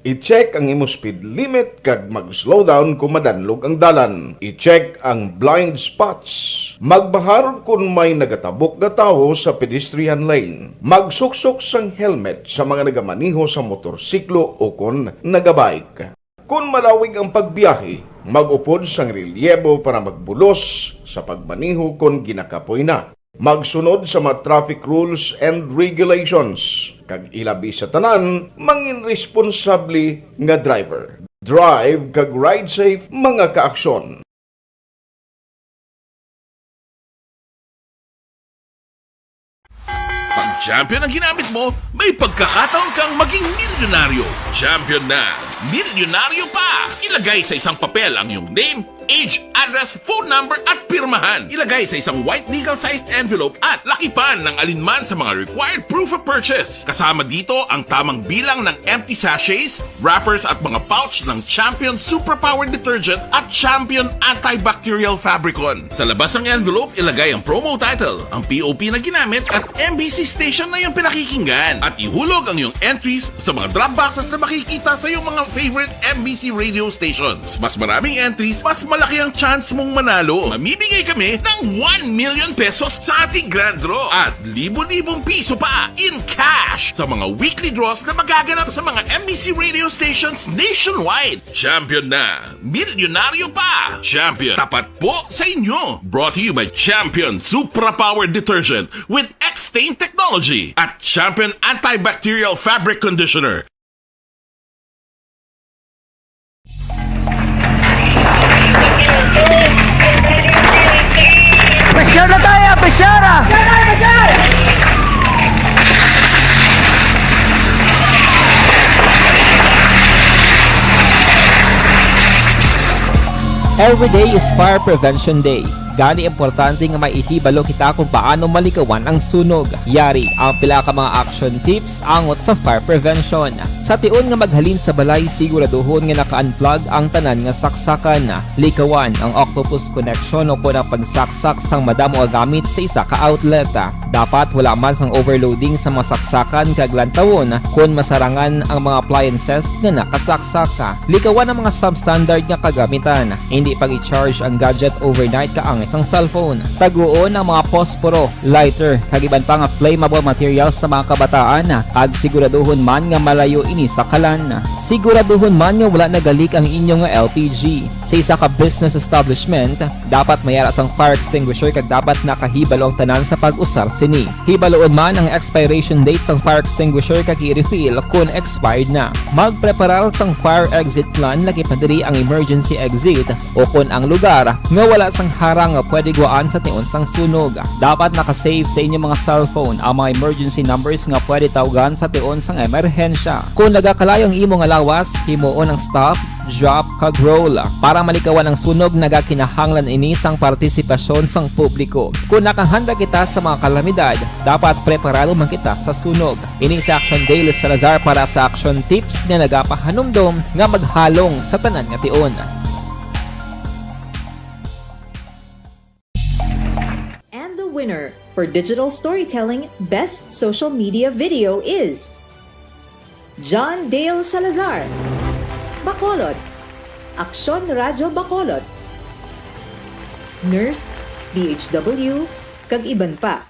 I-check ang imo speed limit kag mag-slow down kung madanlog ang dalan. I-check ang blind spots. Magbahar kung may nagatabok nga tawo sa pedestrian lane. Magsuksok sang helmet sa mga nagamaniho sa motorsiklo o kung nagabike. Kung malawig ang pagbiyahe, mag-upod sang relyebo para magbulos sa pagbaniho kung ginakapoy na. Magsunod sa mga traffic rules and regulations. Kag ilabi sa tanan, mangin responsable nga driver. Drive kag ride safe mga kaaksyon. Pag champion ang ginamit mo, may pagkakataon kang maging milyonaryo. Champion na, milyonaryo pa! Ilagay sa isang papel ang iyong name, age, address, phone number at pirmahan. Ilagay sa isang white legal-sized envelope at lakipan ng alinman sa mga required proof of purchase. Kasama dito ang tamang bilang ng empty sachets, wrappers at mga pouch ng Champion Superpower Detergent at Champion Antibacterial Fabricon. Sa labas ng envelope, ilagay ang promo title, ang POP na ginamit at MBC station na yung pinakikinggan. At ihulog ang iyong entries sa mga drop boxes na makikita sa iyong mga favorite MBC radio stations. Mas maraming entries, mas malaki ang chance mong manalo. Mamimigay kami ng 1 million pesos sa ating grand draw at libo-libong piso pa in cash sa mga weekly draws na magaganap sa mga MBC radio stations nationwide. Champion na, milyonaryo pa. Champion, tapat po sa inyo. Brought to you by Champion Superpower Detergent with X-Stain Technology at Champion Antibacterial Fabric Conditioner. Pressure na tayo! Pressure! Every day is Fire Prevention Day. Gani importante nga maihibalo kita kung paano malikawan ang sunog. Yari ang pila ka mga action tips angot sa fire prevention. Sa tion nga maghalin sa balay, siguraduhon nga naka-unplug ang tanan nga saksakan. Likawan ang octopus connection o kung ang pagsaksak sang madamo gamit sa isa ka outlet. Dapat wala man sang overloading sa mga saksakan kag lantawon kung masarangan ang mga appliances nga nakasaksaka. Likawan ang mga substandard nga kagamitan. Hindi pag i-charge ang gadget overnight kaang isang cellphone. Taguon ang mga posporo, lighter, kag iban pa nga flammable materials sa mga kabataan. Ag siguraduhon man nga malayo ini sa kalan. Siguraduhon man nga wala nagalik ang inyong nga LPG. Sa isa ka business establishment, dapat mayara sang fire extinguisher kag dapat nakahibalo ang tanan sa pag-usar sini. Hibaloon man ang expiration date sang fire extinguisher kag i-refill kung expired na. Magpreparar sang fire exit plan lagi pa diri ang emergency exit o kung ang lugar nga wala sang harang nga pwede guaan sa tion sang sunog. Dapat nakasave sa inyong mga cellphone ang mga emergency numbers nga pwede tawagan sa tion sang emerhensya. Kung nagakalayo ang imo nga lawas, himuon ang stop, drop, kag roll. Para malikawan ang sunog, nagakinahanglan ini sang partisipasyon sang publiko. Kung nakahanda kita sa mga kalamidad, dapat preparado man kita sa sunog. Ini sa Action Day Salazar para sa action tips nga nagapahanumdom nga maghalong sa tanan nga tion. And the winner for Digital Storytelling Best Social Media Video is John Dale Salazar, Bacolod, Aksyon Radyo Bacolod, Nurse, DHW, kag iban pa.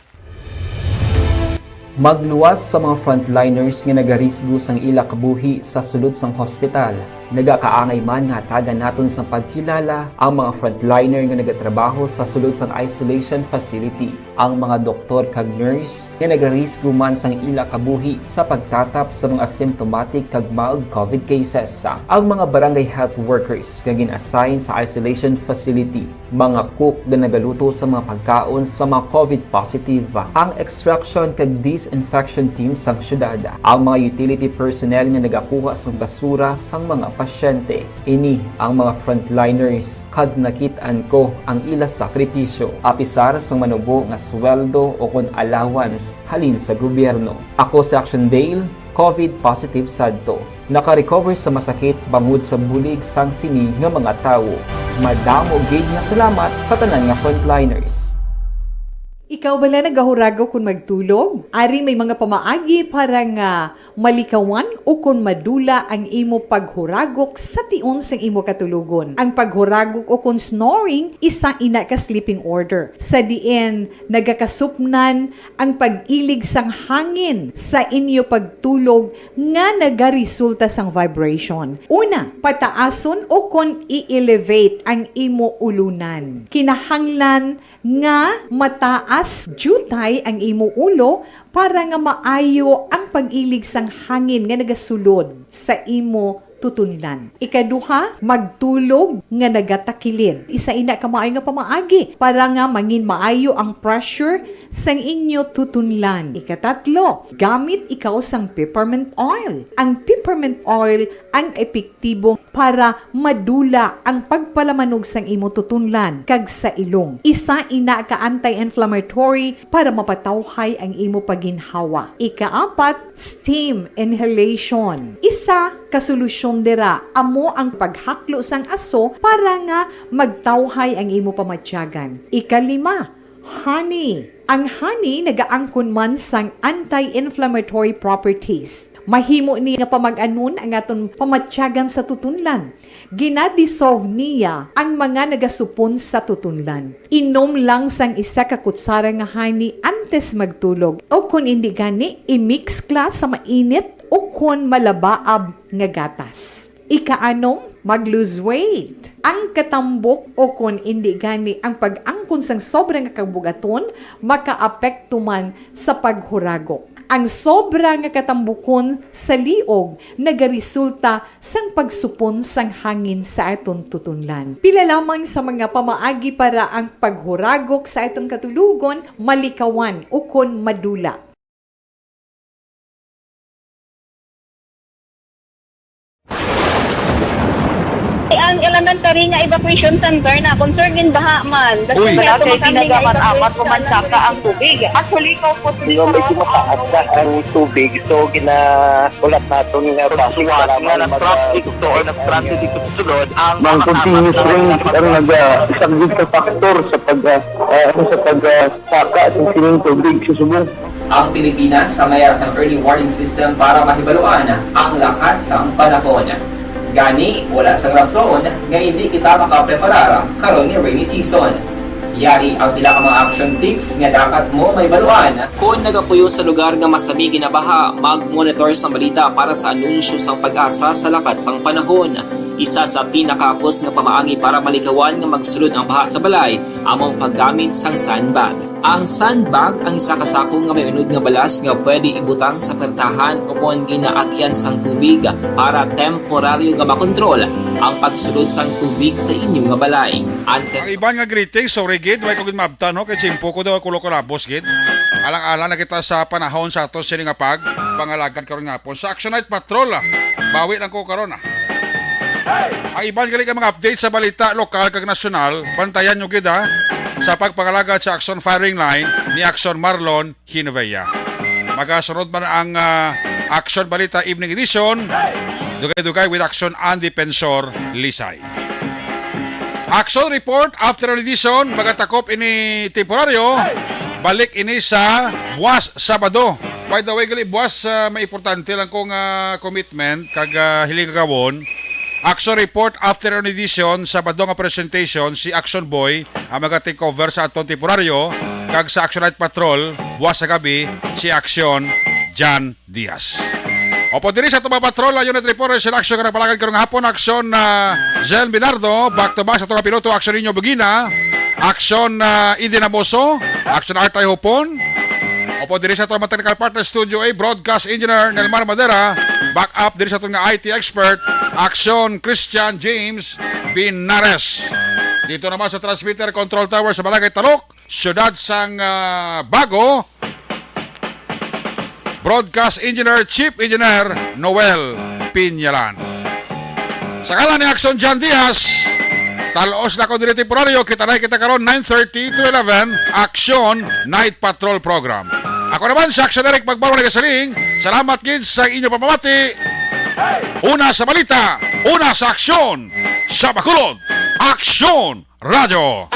Magluwas sa mga frontliners nga nagarisgo sang ila kabuhi sa sulod sang hospital. nagakaangay man nga tagan naton sa pagkilala ang mga frontliner nga nagatrabaho sa sulod sang isolation facility, ang mga doktor kag nurse nga nagarisgo man sang ila kabuhi sa pagtatap sa mga asymptomatic kag mild COVID cases, ang mga barangay health workers nga gin-assign sa isolation facility, mga cook nga nagaluto sa mga pagkaon sa mga COVID positive, ang extraction kag disinfection team sang syudad, ang mga utility personnel nga nagakuha sang basura sang mga pasyente. Ini ang mga frontliners kag nakit-an ko ang ila sakripisyo apisar sang manubo nga sweldo o kon allowance halin sa gobyerno. Ako si Action Dale, COVID positive sadto. Naka-recover sa masakit bangod sa bulig sang sini nga mga tawo. Madamo gid nga salamat sa tanan nga frontliners. Ikaw bala nagahuragaw kung magtulog? Ari may mga pamaagi para nga malikawan o kung madula ang imo paghuragok sa tion sang imo katulugon. Ang paghuragok o kung snoring, isa ina ka sleeping order. Sa diin, nagakasupnan ang pag-ilig sang hangin sa inyo pagtulog nga nagaresulta sang vibration. Una, pataason o kung i-elevate ang imo ulunan. Kinahanglan nga mataas jutay ang imo ulo para nga maayo ang pag-ilig sang hangin nga nagasulod sa imo tutunlan. Ikaduha, magtulog nga nagatakilid. Isa ina ka maayo nga pamaagi para nga mangin maayo ang pressure sang inyo tutunlan. Ikatatlo, gamit ikaw sang peppermint oil. Ang peppermint oil ang epektibo para madula ang pagpalamanog sang imo tutunlan kag sa ilong. Isa ina ka anti-inflammatory para mapatawhay ang imo paginhawa. Ikaapat, steam inhalation. Isa ka solusyon dira amo ang paghaklo sang aso para nga magtawhay ang imo pamatyagan. Ikalima, honey. Ang honey nagaangkon man sang anti-inflammatory properties. Mahimo ni nga pamag-anon ang aton pamatyagan sa tutunlan. Ginadissolve niya ang mga nagasupon sa tutunlan. Inom lang sang isa ka kutsara nga honey antes magtulog. O kung hindi gani, i-mix kla sa mainit o kung malabaab nga gatas. Ikaanong, mag-lose weight. Ang katambok o kung hindi gani ang pag-angkon sang sobrang kabugaton, makaapekto man sa paghuragok. Ang sobra nga katambukon sa liog nagaresulta sang pagsupon sang hangin sa aton tutunlan. Pila lamang sa mga pamaagi para ang paghuragok sa atong katulugon malikawan o kon madula. Ang elementary nga evacuation center na concern din baha man. Uy. Kasi tinagaman-amat kumansaka ang tubig. Actually, ikaw po Yung medyo mataas na ang tubig, so ginaulat natin nga pasiwag nga nag-traffic to or nag-traffic dito sa sulod. Ang continuous rain ang isang good factor sa pagsaka at sining tubig sa subong. Ang Pilipinas sa mayar sa early warning system para mahibaluan ang lakat sa panahon. Gani, wala sa rason nga hindi kita makapreparara karon ni rainy season. Yari ang pila ka mga action tips nga dapat mo may baluan. Kung nagapuyo sa lugar nga masabi ginabaha, mag-monitor sa balita para sa anunsyo sang pag-asa sa lakat sang panahon. Isa sa pinakapos nga pamaagi para malikawan nga magsulod ang baha sa balay, among paggamit sang sandbag. Ang sandbag ang isa ka sako nga may unod nga balas nga pwede ibutang sa pertahan o kung ginaagyan sang tubig para temporaryo nga makontrol ang pagsulod sang tubig sa inyong nga balay. Antes Ang iban nga greetings, sorry gid, way ko gid mabtan no, kay chimpo ko daw kulo ko labos gid. Alang-alang na kita sa panahon sa ato sini nga pangalagad karon nga po sa Action Night Patrol. Bawi lang ko karon. Ang iban gali ka mga update sa balita lokal kag nasyonal, bantayan nyo gid sa pagpangalagad sa Action Firing Line ni Action Marlon Hinovea. Magasunod man ang Action Balita Evening Edition, dugay-dugay with Action Andy Pensor Lisay. Action Report After Edition, magatakop ini temporaryo, balik ini sa buwas Sabado. By the way, gali buwas may importante lang kong commitment kag hiling kagawon. Action Report After Edition, Sabado nga presentation, si Action Boy ang mag-take over sa atong temporaryo, kag sa Action Night Patrol, buwas sa gabi, si Action John Diaz. Opo diri sa tuba patrol unit report sa action nga palagad karong hapon aksyon na Zel Binardo back to back sa tuwa piloto aksyon ninyo Bugina aksyon na Eden Aboso aksyon Artay Hopon. Opo diri sa tuwa mechanical partner studio A broadcast engineer Nelmar Madera back up diri sa tuwa IT expert aksyon Christian James Binares. Dito naman sa transmitter control tower sa Barangay Talok, siyudad sang Bago, broadcast engineer, chief engineer, Noel Pinyalan. Sa kalan ni Action John Diaz, talos na ko diri temporaryo, kita karon 9:30 to 11, Action Night Patrol Program. Ako naman si Action Eric Magbaro ng Kasaling. Salamat kids sa inyo pamamati. Una sa balita, una sa aksyon, sa Bacolod, Aksyon Radio.